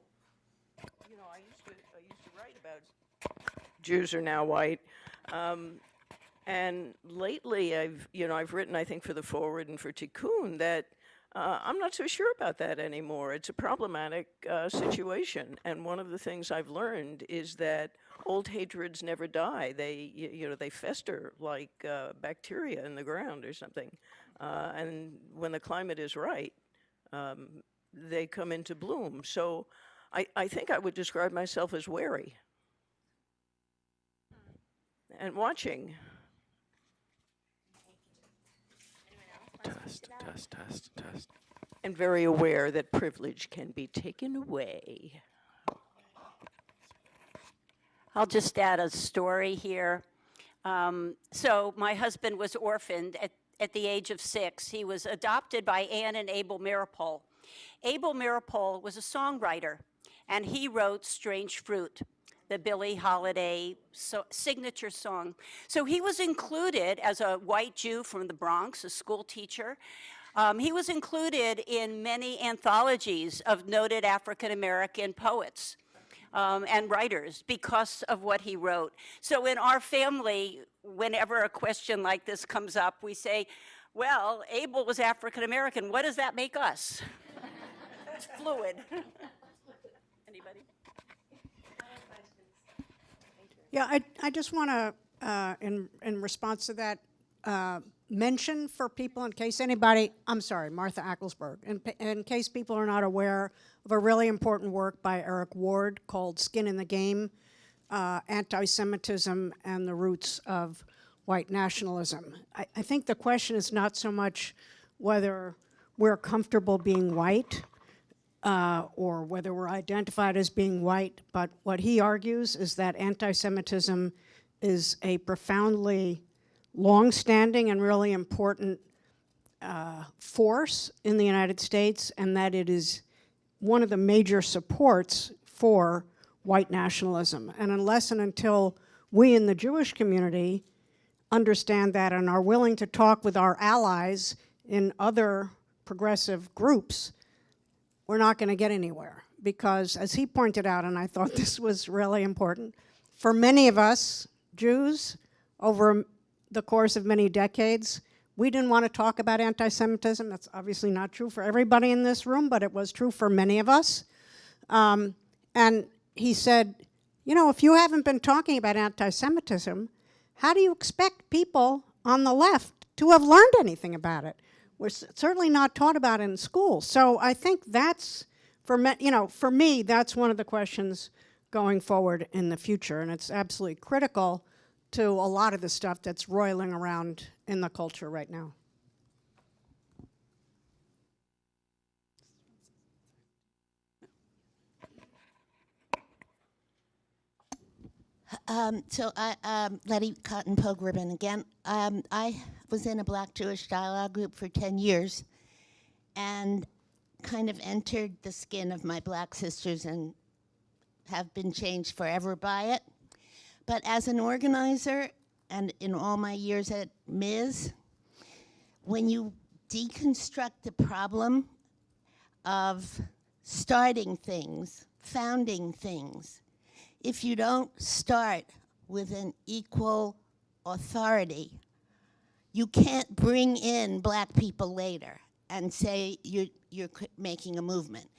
[SPEAKER 4] you know, I used to write about Jews are now white. And lately, I've written, I think, for the Forward and for Tikkun that I'm not so sure about that anymore. It's a problematic situation, and one of the things I've learned is that old hatreds never die. They fester like bacteria in the ground or something, and when the climate is right, they come into bloom. So, I think I would describe myself as wary and watching. Test. And very aware that privilege can be taken away.
[SPEAKER 6] I'll just add a story here. So my husband was orphaned at the age of 6. He was adopted by Anne and Abel Meeropol. Abel Meeropol was a songwriter, and he wrote Strange Fruit, the Billie Holiday signature song. So he was included as a white Jew from the Bronx, a school teacher. He was included in many anthologies of noted African-American poets and writers because of what he wrote. So in our family, whenever a question like this comes up, we say, well, Abel was African-American. What does that make us? It's fluid. Anybody?
[SPEAKER 9] Yeah, I just want to, in response to that, mention for people in case anybody, I'm sorry, Martha Acklesberg, in case people are not aware of a really important work by Eric Ward called Skin in the Game, Anti-Semitism and the Roots of White Nationalism. I think the question is not so much whether we're comfortable being white, or whether we're identified as being white, but what he argues is that anti-Semitism is a profoundly long-standing and really important force in the United States, and that it is one of the major supports for white nationalism. And unless and until we in the Jewish community understand that and are willing to talk with our allies in other progressive groups, we're not going to get anywhere. Because as he pointed out, and I thought this was really important, for many of us Jews over the course of many decades, we didn't want to talk about anti-Semitism. That's obviously not true for everybody in this room, but it was true for many of us. And he said, you know, if you haven't been talking about anti-Semitism, how do you expect people on the left to have learned anything about it? We're certainly not taught about it in school. So I think that's, for me, that's one of the questions going forward in the future. And it's absolutely critical to a lot of the stuff that's roiling around in the culture right now.
[SPEAKER 10] Letty Cotton Pogrebin again. I was in a Black Jewish dialogue group for 10 years and kind of entered the skin of my Black sisters and have been changed forever by it. But as an organizer, and in all my years at Ms., when you deconstruct the problem of starting things, founding things, if you don't start with an equal authority, you can't bring in Black people later and say you're making a movement.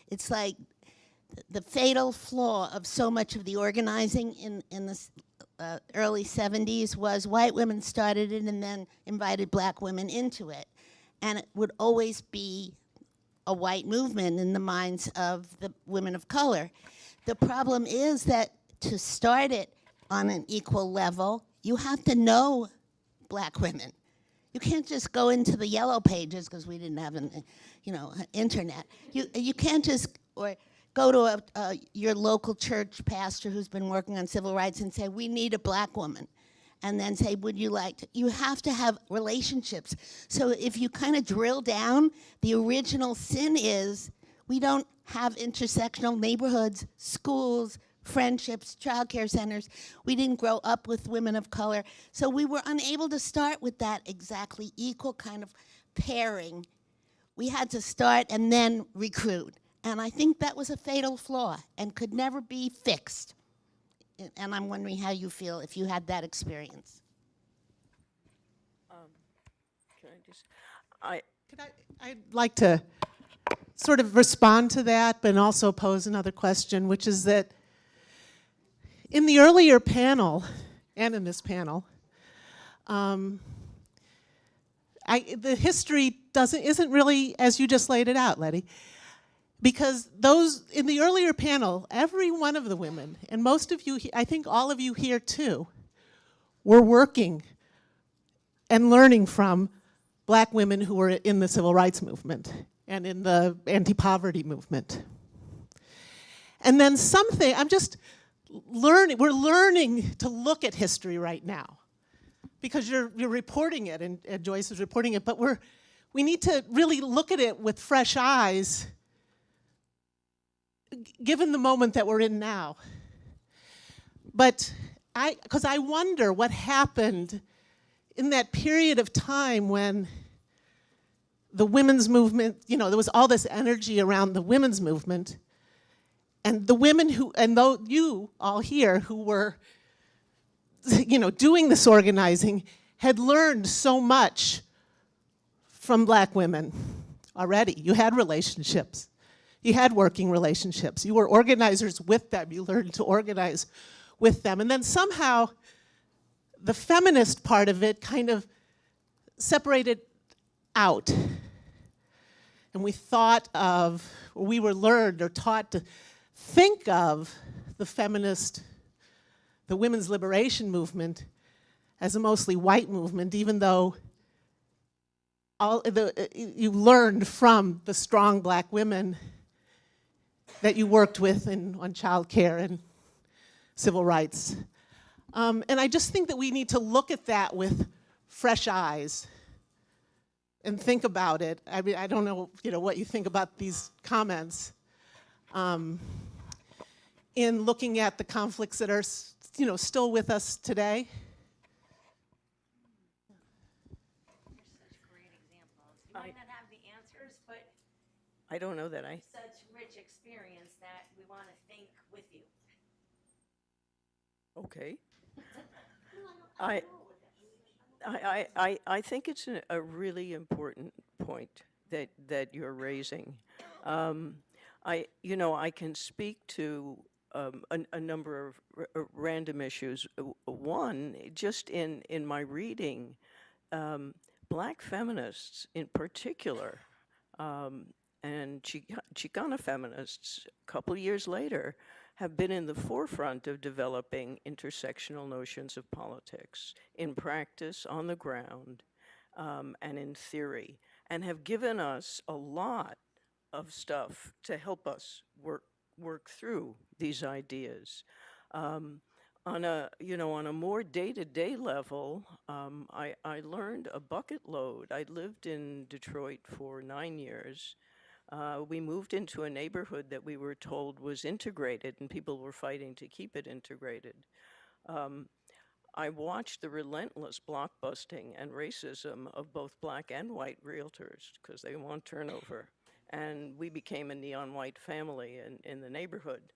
[SPEAKER 10] It's like the fatal flaw of so much of the organizing in the early 70s was white women started it and then invited Black women into it. And it would always be a white movement in the minds of the women of color. The problem is that to start it on an equal level, you have to know Black women. You can't just go into the yellow pages because we didn't have an internet. You can't just or go to your local church pastor who's been working on civil rights and say, we need a Black woman. And then say, would you like to? You have to have relationships. So if you kind of drill down, the original sin is we don't have intersectional neighborhoods, schools, friendships, childcare centers. We didn't grow up with women of color. So we were unable to start with that exactly equal kind of pairing. We had to start and then recruit. And I think that was a fatal flaw and could never be fixed. And I'm wondering how you feel if you had that experience.
[SPEAKER 4] Can I just,
[SPEAKER 11] I'd like to sort of respond to that, but also pose another question, which is that in the earlier panel, and in this panel, the history isn't really as you just laid it out, Letty. Because those, in the earlier panel, every one of the women, and most of you, I think all of you here too, were working and learning from black women who were in the civil rights movement and in the anti-poverty movement. And then something, we're learning to look at history right now because you're reporting it and Joyce is reporting it, but we need to really look at it with fresh eyes given the moment that we're in now. But because I wonder what happened in that period of time when the women's movement, there was all this energy around the women's movement, and the women you all here who were, doing this organizing had learned so much from black women already. You had relationships. You had working relationships. You were organizers with them. You learned to organize with them. And then somehow the feminist part of it kind of separated out. And we were learned or taught to think of the women's liberation movement as a mostly white movement, even though you learned from the strong black women that you worked with on child care and civil rights. And I just think that we need to look at that with fresh eyes and think about it. I mean, I don't know, what you think about these comments in looking at the conflicts that are, still with us today.
[SPEAKER 2] You might not have the answers, but
[SPEAKER 4] I don't know that
[SPEAKER 2] such rich experience that we want to think with you.
[SPEAKER 4] Okay. I think it's a really important point that you're raising. I can speak to a number of random issues. One, just in my reading, black feminists in particular, and Chicana feminists, a couple years later, have been in the forefront of developing intersectional notions of politics in practice, on the ground, and in theory, and have given us a lot of stuff to help us work through these ideas. On a more day-to-day level, I learned a bucket load. I lived in Detroit for 9 years. We moved into a neighborhood that we were told was integrated, and people were fighting to keep it integrated. I watched the relentless blockbusting and racism of both black and white realtors because they want turnover. And we became a neon white family in the neighborhood.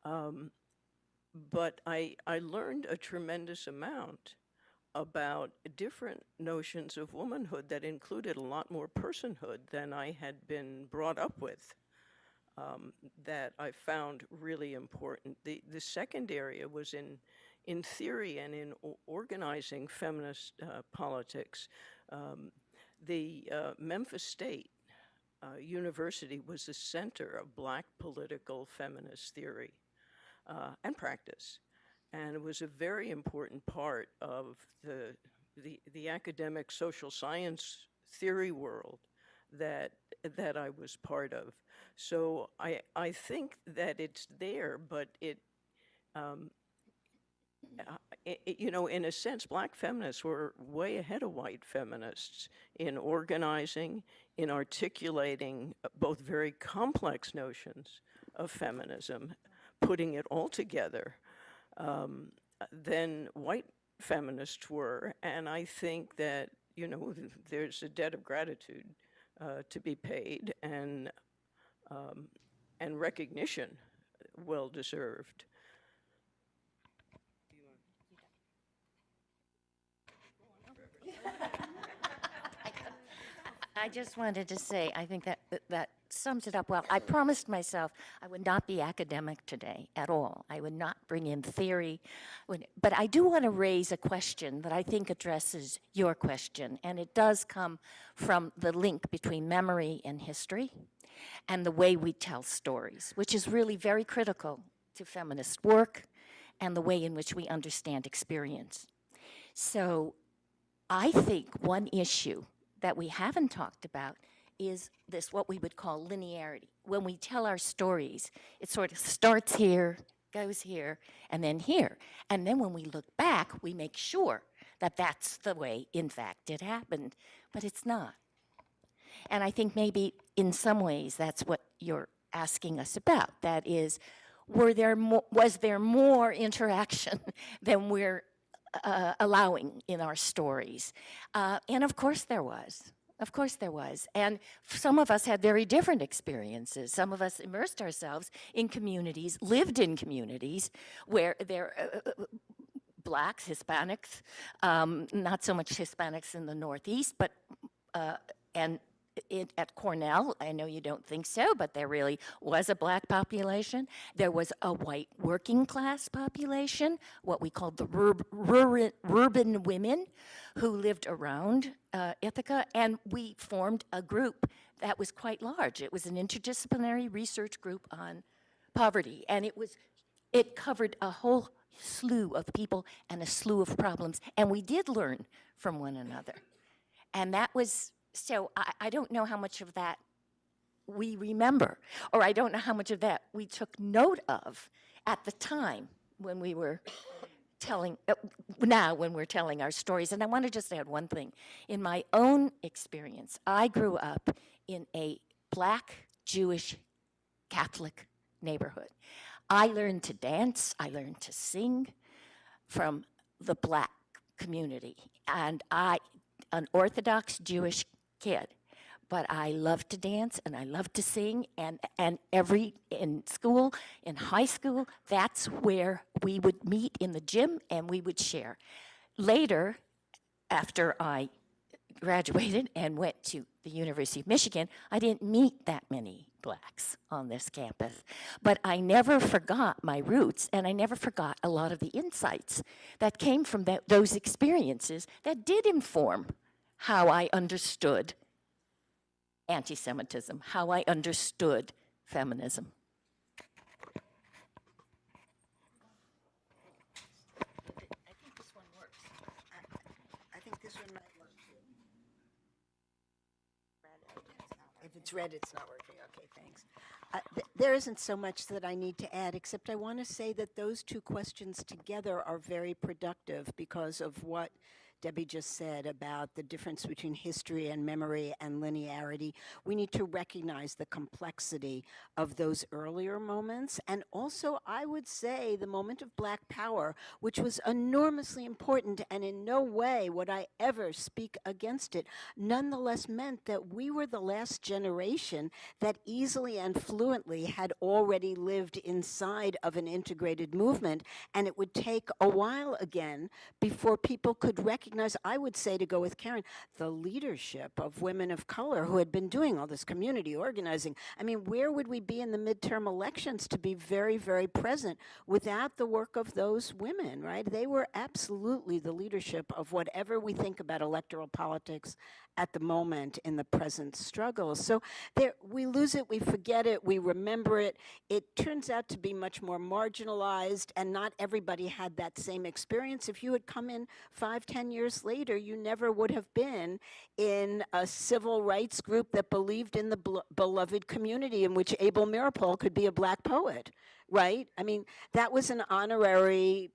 [SPEAKER 4] But I learned a tremendous amount about different notions of womanhood that included a lot more personhood than I had been brought up with, that I found really important. The second area was in theory and in organizing feminist politics. The Memphis State University was the center of black political feminist theory and practice. And it was a very important part of the academic social science theory world that I was part of. So I think that it's there, but in a sense, black feminists were way ahead of white feminists in organizing, in articulating both very complex notions of feminism, putting it all together than white feminists were. And I think that, you know, there's a debt of gratitude to be paid, and recognition well deserved.
[SPEAKER 3] I just wanted to say, I think that sums it up well. I promised myself I would not be academic today at all. I would not bring in theory. But I do want to raise a question that I think addresses your question, and it does come from the link between memory and history and the way we tell stories, which is really very critical to feminist work and the way in which we understand experience. So I think one issue that we haven't talked about is this, what we would call linearity. When we tell our stories, it sort of starts here, goes here, and then here. And then when we look back, we make sure that that's the way, in fact, it happened. But it's not. And I think maybe in some ways that's what you're asking us about. That is, was there more interaction than we're allowing in our stories? And of course there was. Of course there was. And some of us had very different experiences. Some of us immersed ourselves in communities, lived in communities where there blacks, Hispanics, not so much Hispanics in the Northeast, but and at Cornell, I know you don't think so, but there really was a black population. There was a white working class population, what we called the urban women who lived around Ithaca, and we formed a group that was quite large. It was an interdisciplinary research group on poverty, and it covered a whole slew of people and a slew of problems, and we did learn from one another. And that was, so I don't know how much of that we remember, or I don't know how much of that we took note of at the time when we were telling, now when we're telling our stories. And I want to just add one thing. In my own experience, I grew up in a black, Jewish, Catholic neighborhood. I learned to dance, I learned to sing from the black community. And an Orthodox Jewish kid, but I loved to dance and I loved to sing, and in school, in high school, that's where we would meet in the gym and we would share. Later, after I graduated and went to the University of Michigan, I didn't meet that many blacks on this campus, but I never forgot my roots, and I never forgot a lot of the insights that came from those experiences that did inform how I understood anti-Semitism, how I understood feminism. I think this one works.
[SPEAKER 5] I think this one might work too. If it's red, it's not working. Okay, thanks. There isn't so much that I need to add, except I want to say that those two questions together are very productive because of what Debbie just said about the difference between history and memory and linearity. We need to recognize the complexity of those earlier moments, and also I would say the moment of Black Power, which was enormously important, and in no way would I ever speak against it, nonetheless meant that we were the last generation that easily and fluently had already lived inside of an integrated movement, and it would take a while again before people could recognize, I would say, to go with Karen, the leadership of women of color who had been doing all this community organizing. I mean, where would we be in the midterm elections to be very, very present without the work of those women, right? They were absolutely the leadership of whatever we think about electoral politics at the moment in the present struggle. So there, we lose it, we forget it, we remember it. It turns out to be much more marginalized, and not everybody had that same experience. If you had come in 5-10 years later, you never would have been in a civil rights group that believed in the beloved community in which Abel Meeropol could be a Black poet, right? I mean, that was an honorary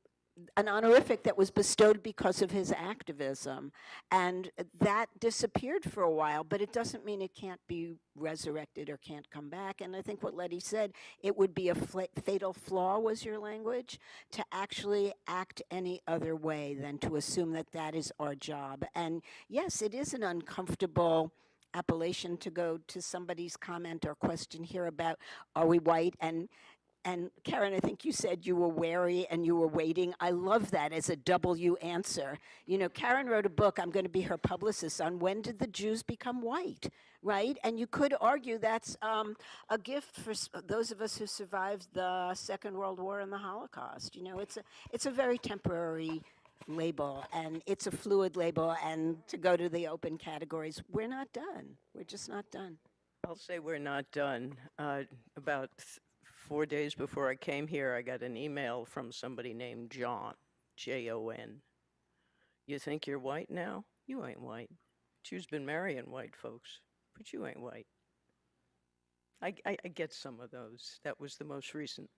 [SPEAKER 5] an honorific that was bestowed because of his activism. And that disappeared for a while, but it doesn't mean it can't be resurrected or can't come back. And I think what Letty said, it would be a fatal flaw, was your language, to actually act any other way than to assume that that is our job. And yes, it is an uncomfortable appellation to go to somebody's comment or question here about, are we white? And Karen, I think you said you were wary and you were waiting. I love that as a W answer. You know, Karen wrote a book, I'm going to be her publicist, on when did the Jews become white, right? And you could argue that's a gift for those of us who survived the Second World War and the Holocaust. You know, it's a very temporary label, and it's a fluid label, and to go to the open categories, we're not done. We're just not done.
[SPEAKER 4] I'll say we're not done. About 4 days before I came here, I got an email from somebody named John, Jon. You think you're white now? You ain't white. Jews been marrying white folks, but you ain't white. I get some of those. That was the most recent.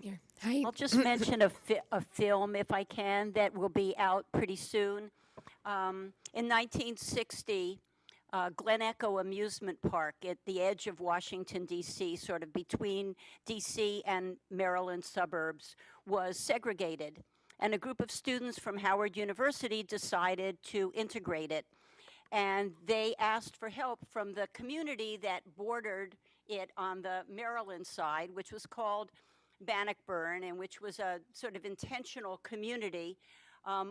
[SPEAKER 3] Here. Hi.
[SPEAKER 6] I'll just mention a film, if I can, that will be out pretty soon. In 1960, Glen Echo Amusement Park at the edge of Washington, D.C., sort of between D.C. and Maryland suburbs, was segregated. And a group of students from Howard University decided to integrate it. And they asked for help from the community that bordered it on the Maryland side, which was called Bannockburn, and which was a sort of intentional community,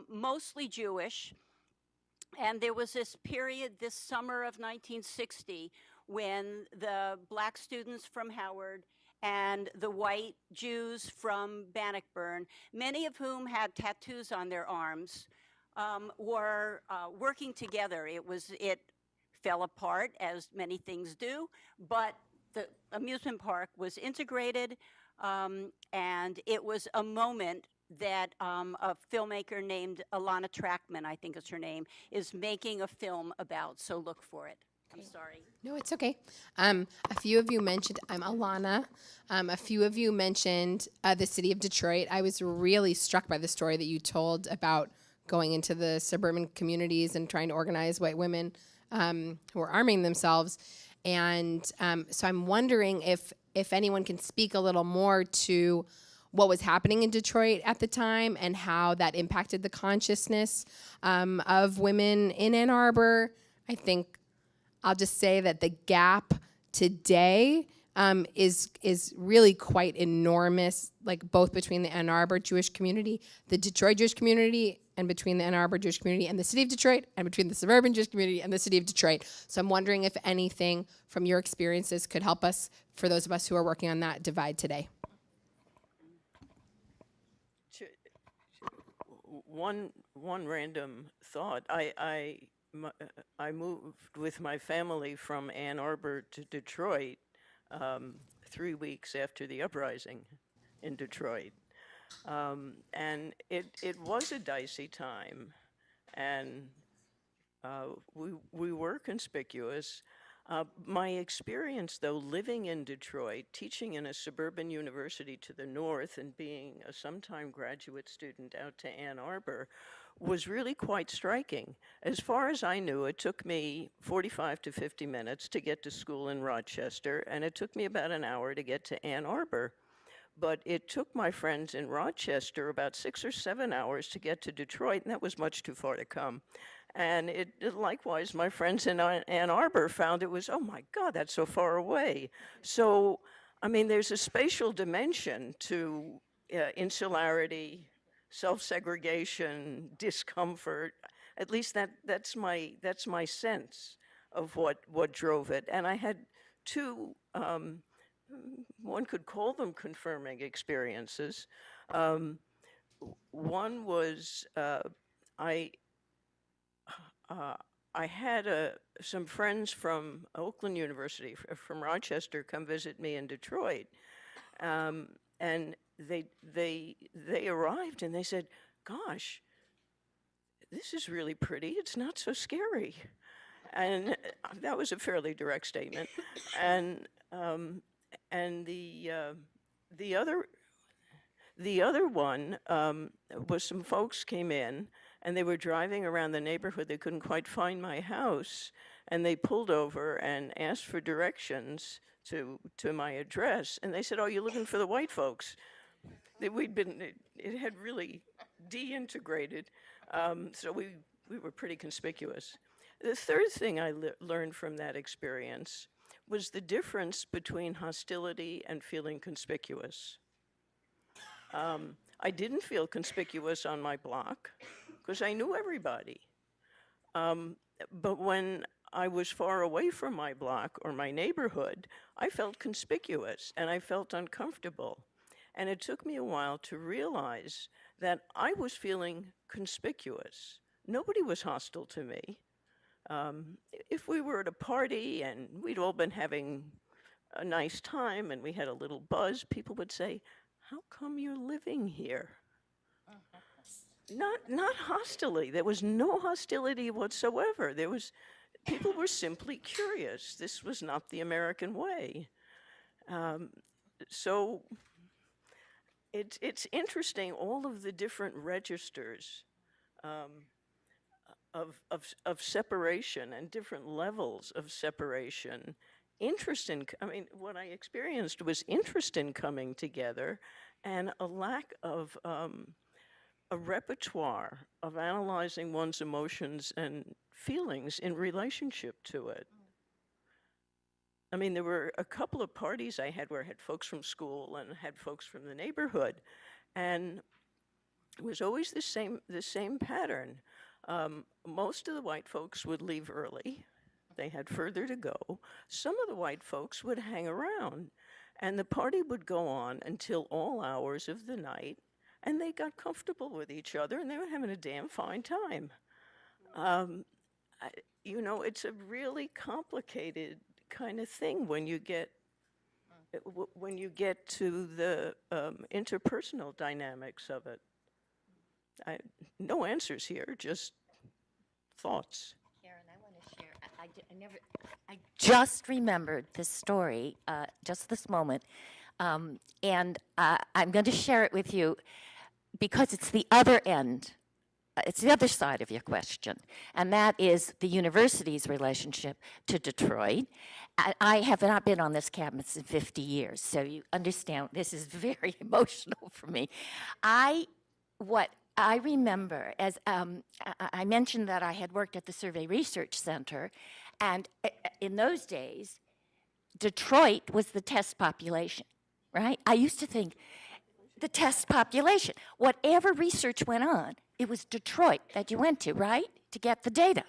[SPEAKER 6] mostly Jewish. And there was this period, this summer of 1960, when the black students from Howard and the white Jews from Bannockburn, many of whom had tattoos on their arms, were working together. It fell apart, as many things do, but the amusement park was integrated, and it was a moment that a filmmaker named Alana Trackman, I think is her name, is making a film about, so look for it. I'm sorry.
[SPEAKER 12] No, it's okay. A few of you mentioned, I'm Alana. A few of you mentioned the city of Detroit. I was really struck by the story that you told about going into the suburban communities and trying to organize white women who are arming themselves. And so I'm wondering if anyone can speak a little more to what was happening in Detroit at the time and how that impacted the consciousness of women in Ann Arbor. I think I'll just say that the gap today is really quite enormous, like both between the Ann Arbor Jewish community, the Detroit Jewish community, and between the Ann Arbor Jewish community and the city of Detroit, and between the suburban Jewish community and the city of Detroit. So I'm wondering if anything from your experiences could help us, for those of us who are working on that divide today.
[SPEAKER 4] One random thought. I moved with my family from Ann Arbor to Detroit 3 weeks after the uprising in Detroit. And it was a dicey time, and we were conspicuous. My experience, though, living in Detroit, teaching in a suburban university to the north and being a sometime graduate student out to Ann Arbor, was really quite striking. As far as I knew, it took me 45 to 50 minutes to get to school in Rochester, and it took me about an hour to get to Ann Arbor. But it took my friends in Rochester about 6 or 7 hours to get to Detroit, and that was much too far to come. And likewise, my friends in Ann Arbor found it was, oh my God, that's so far away. So, I mean, there's a spatial dimension to insularity, self-segregation, discomfort. At least that's my sense of what drove it. And I had two, one could call them confirming experiences. One was I had some friends from Oakland University, from Rochester, come visit me in Detroit, and they arrived and they said, "Gosh, this is really pretty. It's not so scary," and that was a fairly direct statement. And the The other one was some folks came in and they were driving around the neighborhood. They couldn't quite find my house, and they pulled over and asked for directions to my address. And they said, "Oh, you're looking for the white folks." It had really deintegrated, so we were pretty conspicuous. The third thing I learned from that experience was the difference between hostility and feeling conspicuous. I didn't feel conspicuous on my block because I knew everybody. But when I was far away from my block or my neighborhood, I felt conspicuous and I felt uncomfortable. And it took me a while to realize that I was feeling conspicuous. Nobody was hostile to me. If we were at a party and we'd all been having a nice time and we had a little buzz, people would say, "How come you're living here?" Not hostility. There was no hostility whatsoever. People were simply curious. This was not the American way. So it's interesting, all of the different registers of separation and different levels of separation. What I experienced was interest in coming together and a lack of a repertoire of analyzing one's emotions and feelings in relationship to it. I mean, there were a couple of parties I had where I had folks from school and had folks from the neighborhood, and it was always the same pattern. Most of the white folks would leave early. They had further to go. Some of the white folks would hang around, and the party would go on until all hours of the night, and they got comfortable with each other, and they were having a damn fine time. It's a really complicated kind of thing when you get to the interpersonal dynamics of it. No answers here, just thoughts.
[SPEAKER 3] Karen, I want to share. I just remembered this story just this moment, and I'm going to share it with you because it's the other end. It's the other side of your question, and that is the university's relationship to Detroit. I have not been on this campus in 50 years, so you understand this is very emotional for me. What I remember, as I mentioned that I had worked at the Survey Research Center, and in those days, Detroit was the test population, right? I used to think the test population, whatever research went on, it was Detroit that you went to, right, to get the data.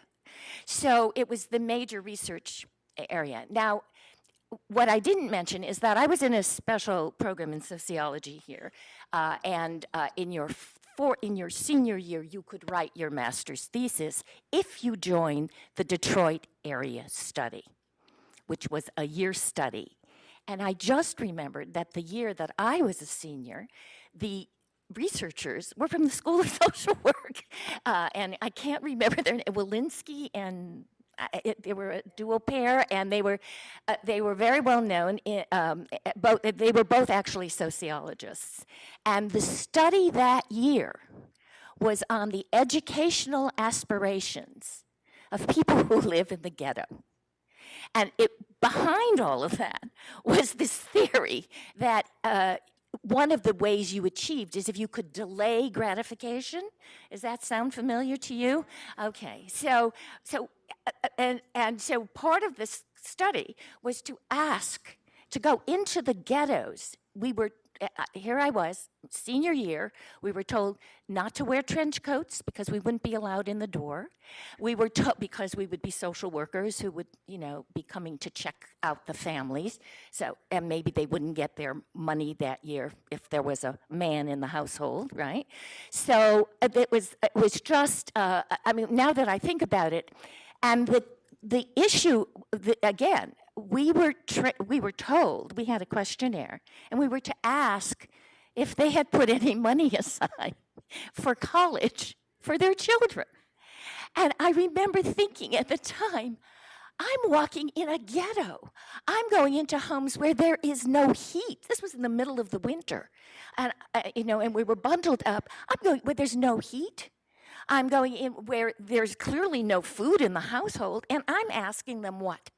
[SPEAKER 3] So it was the major research area. Now, what I didn't mention is that I was in a special program in sociology here, and in your senior year, you could write your master's thesis if you joined the Detroit area study, which was a year study. And I just remembered that the year that I was a senior, the researchers were from the School of Social Work, and I can't remember their name, Walensky and they were a dual pair, and they were very well known. They were both actually sociologists, and the study that year was on the educational aspirations of people who live in the ghetto. And behind all of that was this theory that one of the ways you achieved is if you could delay gratification. Does that sound familiar to you? Okay, so part of this study was to go into the ghettos. We were, here I was, senior year, we were told not to wear trench coats because we wouldn't be allowed in the door. We were told, because we would be social workers who would, be coming to check out the families. So, and maybe they wouldn't get their money that year if there was a man in the household, right? So it was just, now that I think about it, and the issue, again, we were told, we had a questionnaire, and we were to ask if they had put any money aside for college for their children. And I remember thinking at the time, I'm walking in a ghetto. I'm going into homes where there is no heat. This was in the middle of the winter. And, and we were bundled up. I'm going where there's no heat. I'm going in where there's clearly no food in the household. And I'm asking them what?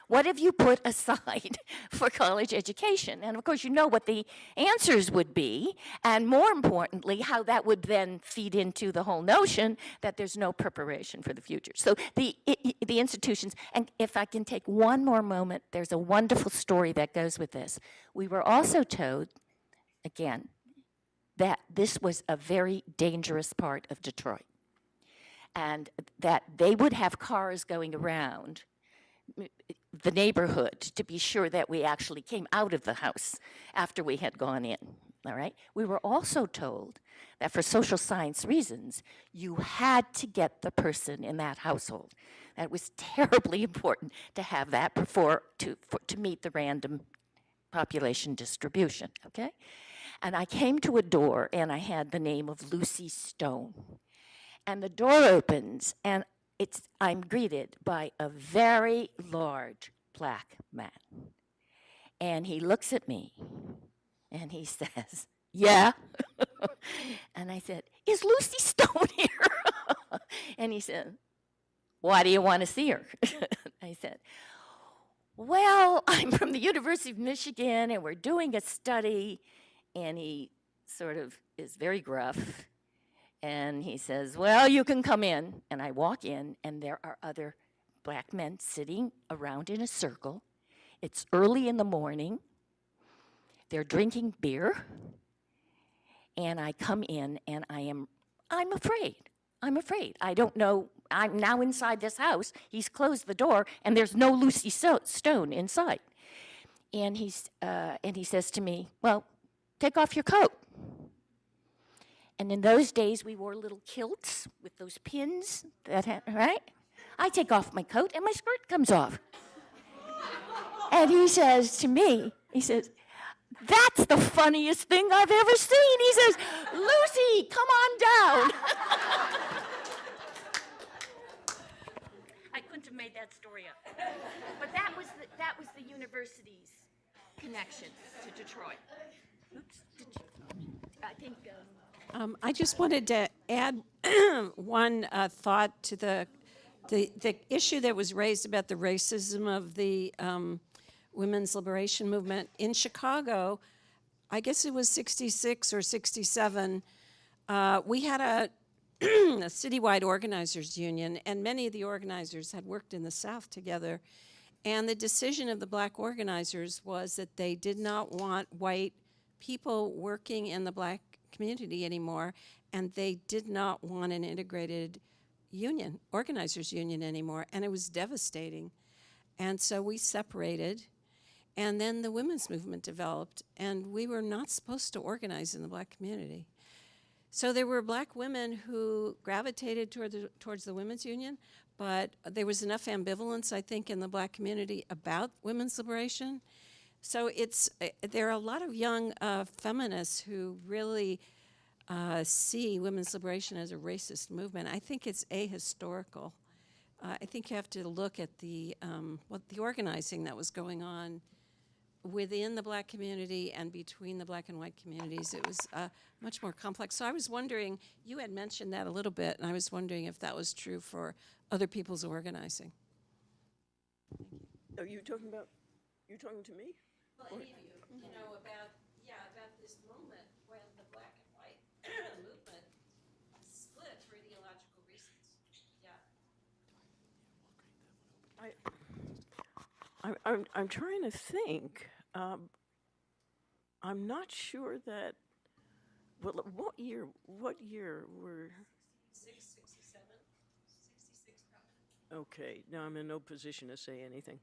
[SPEAKER 3] What have you put aside for college education? And of course, you know what the answers would be, and more importantly, how that would then feed into the whole notion that there's no preparation for the future. So the institutions, and if I can take one more moment, there's a wonderful story that goes with this. We were also told, again, that this was a very dangerous part of Detroit, and that they would have cars going around the neighborhood to be sure that we actually came out of the house after we had gone in, all right? We were also told that for social science reasons, you had to get the person in that household. That was terribly important to have that to meet the random population distribution, okay? And I came to a door and I had the name of Lucy Stone. And the door opens and I'm greeted by a very large black man. And he looks at me and he says, yeah. And I said, is Lucy Stone here? And he said, why do you want to see her? I said, well, I'm from the University of Michigan and we're doing a study. And he sort of is very gruff. And he says, well, you can come in. And I walk in, and there are other black men sitting around in a circle. It's early in the morning. They're drinking beer. And I come in, and I'm afraid. I'm afraid. I don't know. I'm now inside this house. He's closed the door, and there's no Lucy Stone inside. And he says to me, well, take off your coat. And in those days, we wore little kilts with those pins, right? I take off my coat, and my skirt comes off. And he says to me, he says, that's the funniest thing I've ever seen. He says, Lucy, come on down. I couldn't have made that story up. But that was the university's connection to Detroit. Oops. I think...
[SPEAKER 13] I just wanted to add one thought to the issue that was raised about the racism of the women's liberation movement. In Chicago, I guess it was 66 or 67, we had a citywide organizers union, and many of the organizers had worked in the South together. And the decision of the black organizers was that they did not want white people working in the black community anymore, and they did not want an integrated union, organizers union anymore, and it was devastating. And so we separated, and then the women's movement developed, and we were not supposed to organize in the black community. So there were black women who gravitated towards the women's union, but there was enough ambivalence, I think, in the black community about women's liberation. So there are a lot of young feminists who really see women's liberation as a racist movement. I think it's ahistorical. I think you have to look at the organizing that was going on within the black community and between the black and white communities. It was much more complex. So I was wondering, you had mentioned that a little bit, and I was wondering if that was true for other people's organizing.
[SPEAKER 4] Are you talking about, you're talking to me?
[SPEAKER 13] Well, any of you, about this moment when the black and white movement split for ideological reasons. Yeah.
[SPEAKER 4] I'm trying to think. I'm not sure that. Well, what year were?
[SPEAKER 13] 66, 67, 66 probably.
[SPEAKER 4] Okay, now I'm in no position to say anything.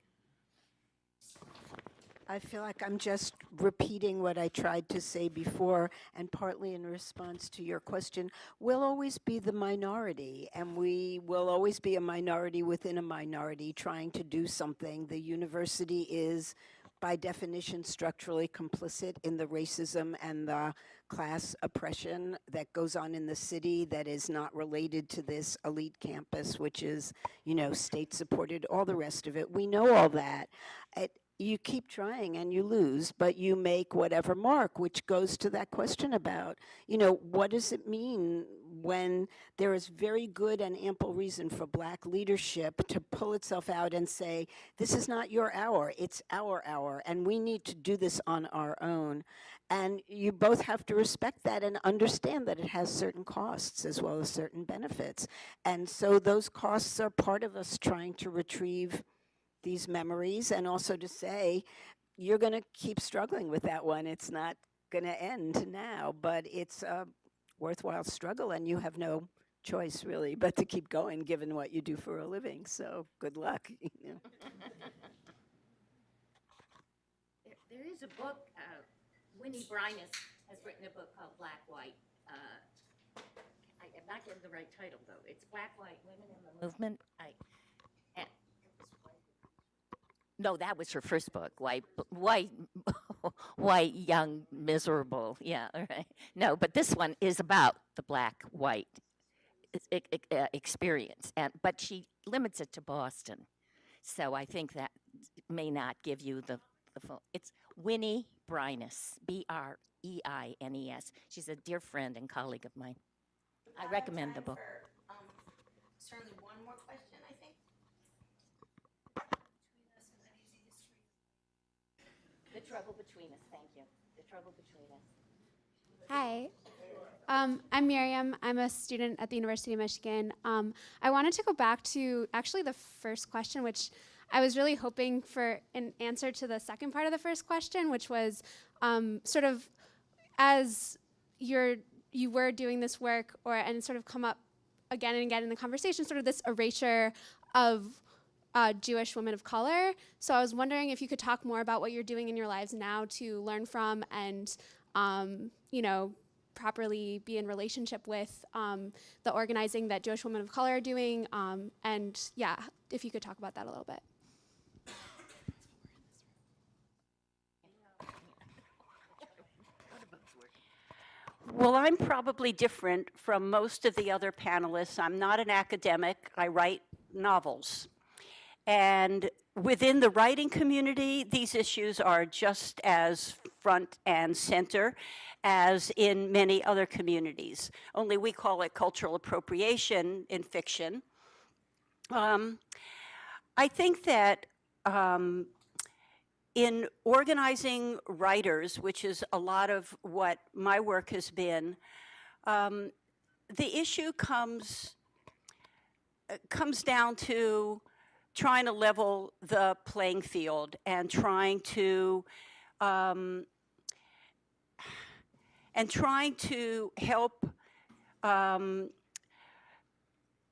[SPEAKER 5] I feel like I'm just repeating what I tried to say before, and partly in response to your question. We'll always be the minority, and we will always be a minority within a minority trying to do something. The university is by definition, structurally complicit in the racism and the class oppression that goes on in the city that is not related to this elite campus, which is, you know, state-supported, all the rest of it. We know all that. You keep trying and you lose, but you make whatever mark, which goes to that question about, you know, what does it mean when there is very good and ample reason for Black leadership to pull itself out and say, this is not your hour, it's our hour, and we need to do this on our own. And you both have to respect that and understand that it has certain costs as well as certain benefits. And so those costs are part of us trying to retrieve these memories, and also to say, you're going to keep struggling with that one. It's not going to end now, but it's a worthwhile struggle, and you have no choice really but to keep going given what you do for a living. So good luck. You know.
[SPEAKER 3] There is a book, Winnie Bryness has written a book called Black White. I'm not getting the right title though. It's Black White Women in the Movement. No, that was her first book, White, Young, Miserable. Yeah, all right. No, but this one is about the black-white experience, but she limits it to Boston. So I think that may not give you the full. It's Winnie Bryness, Breines. She's a dear friend and colleague of mine. I recommend the book.
[SPEAKER 2] Certainly one more question, I think.
[SPEAKER 3] The trouble between us, thank you. The trouble between us.
[SPEAKER 14] Hi, I'm Miriam. I'm a student at the University of Michigan. I wanted to go back to actually the first question, which I was really hoping for an answer to the second part of the first question, which was sort of as you were doing this work, and sort of come up again and again in the conversation, sort of this erasure of Jewish women of color. So I was wondering if you could talk more about what you're doing in your lives now to learn from and, you know, properly be in relationship with the organizing that Jewish women of color are doing. And yeah, if you could talk about that a little bit.
[SPEAKER 6] Well, I'm probably different from most of the other panelists. I'm not an academic. I write novels. And within the writing community, these issues are just as front and center as in many other communities, only we call it cultural appropriation in fiction. I think that in organizing writers, which is a lot of what my work has been, the issue comes down to trying to level the playing field and trying to help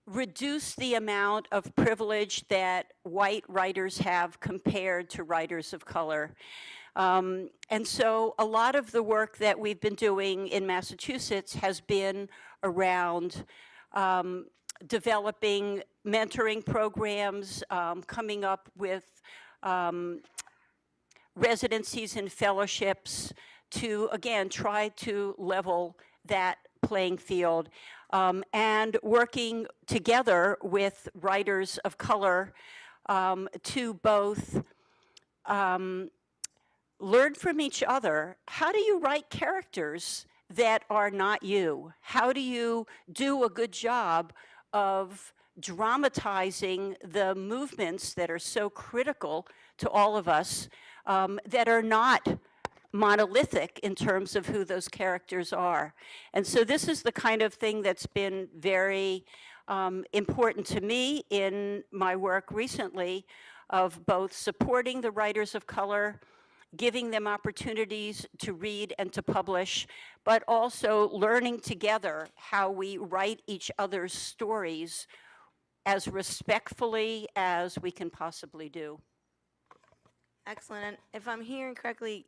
[SPEAKER 6] reduce the amount of privilege that white writers have compared to writers of color. And so a lot of the work that we've been doing in Massachusetts has been around developing mentoring programs, coming up with residencies and fellowships to, again, try to level that playing field, and working together with writers of color to both learn from each other. How do you write characters that are not you? How do you do a good job of dramatizing the movements that are so critical to all of us, that are not monolithic in terms of who those characters are? And so this is the kind of thing that's been very important to me in my work recently, of both supporting the writers of color, giving them opportunities to read and to publish, but also learning together how we write each other's stories as respectfully as we can possibly do.
[SPEAKER 2] Excellent. And if I'm hearing correctly,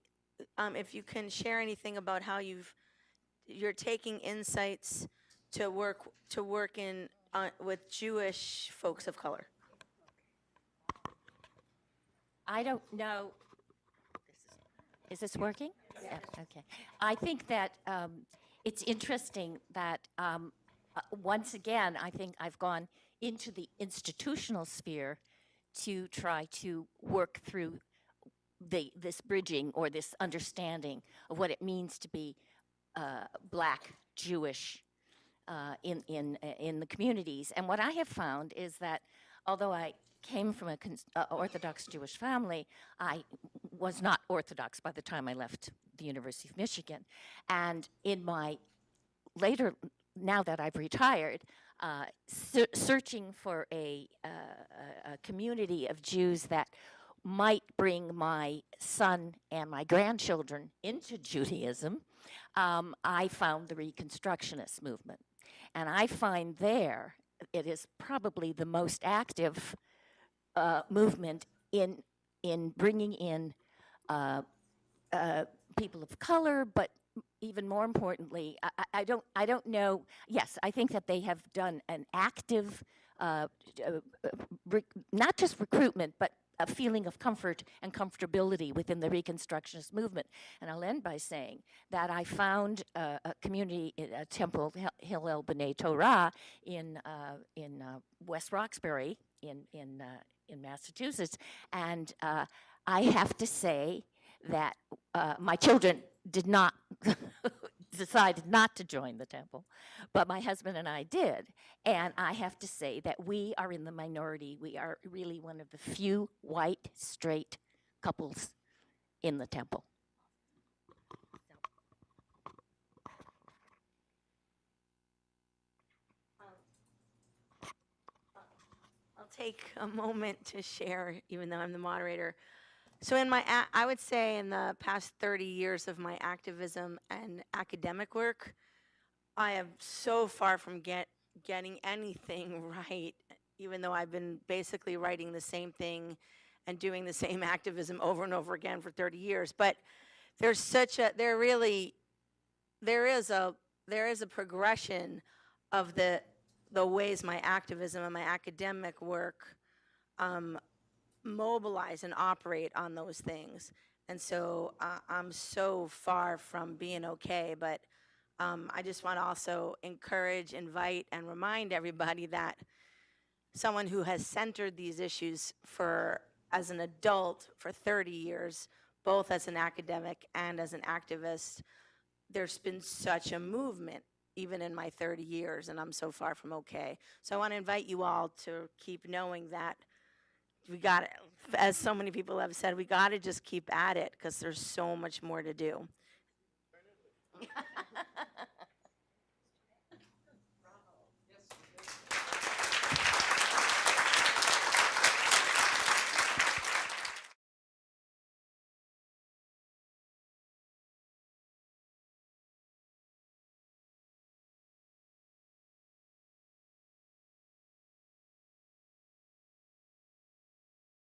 [SPEAKER 2] if you can share anything about how you're taking insights to work in with Jewish folks of color.
[SPEAKER 3] I don't know Is this working? Yeah, okay. I think that it's interesting that once again, I think I've gone into the institutional sphere to try to work through this bridging or this understanding of what it means to be Black, Jewish in the communities. And what I have found is that although I came from a Orthodox Jewish family, I was not Orthodox by the time I left the University of Michigan. And in my later, now that I've retired, searching for a community of Jews that might bring my son and my grandchildren into Judaism, I found the Reconstructionist movement. And I find there it is probably the most active movement in bringing in people of color, but even more importantly, I don't know. Yes, I think that they have done an active, not just recruitment, but a feeling of comfort and comfortability within the Reconstructionist movement. And I'll end by saying that I found a community, a temple, Hillel B'nai Torah, in West Roxbury in Massachusetts, and I have to say that my children did not decided not to join the temple, but my husband and I did. And I have to say that we are in the minority. We are really one of the few white, straight couples in the temple.
[SPEAKER 2] I'll take a moment to share, even though I'm the moderator. So I would say in the past 30 years of my activism and academic work, I am so far from getting anything right, even though I've been basically writing the same thing and doing the same activism over and over again for 30 years. But there is a progression of the ways my activism and my academic work mobilize and operate on those things. And so I'm so far from being okay, but I just want to also encourage, invite, and remind everybody that someone who has centered these issues as an adult for 30 years, both as an academic and as an activist, there's been such a movement even in my 30 years, and I'm so far from okay. So I want to invite you all to keep knowing that we got, as so many people have said, we got to just keep at it because there's so much more to do.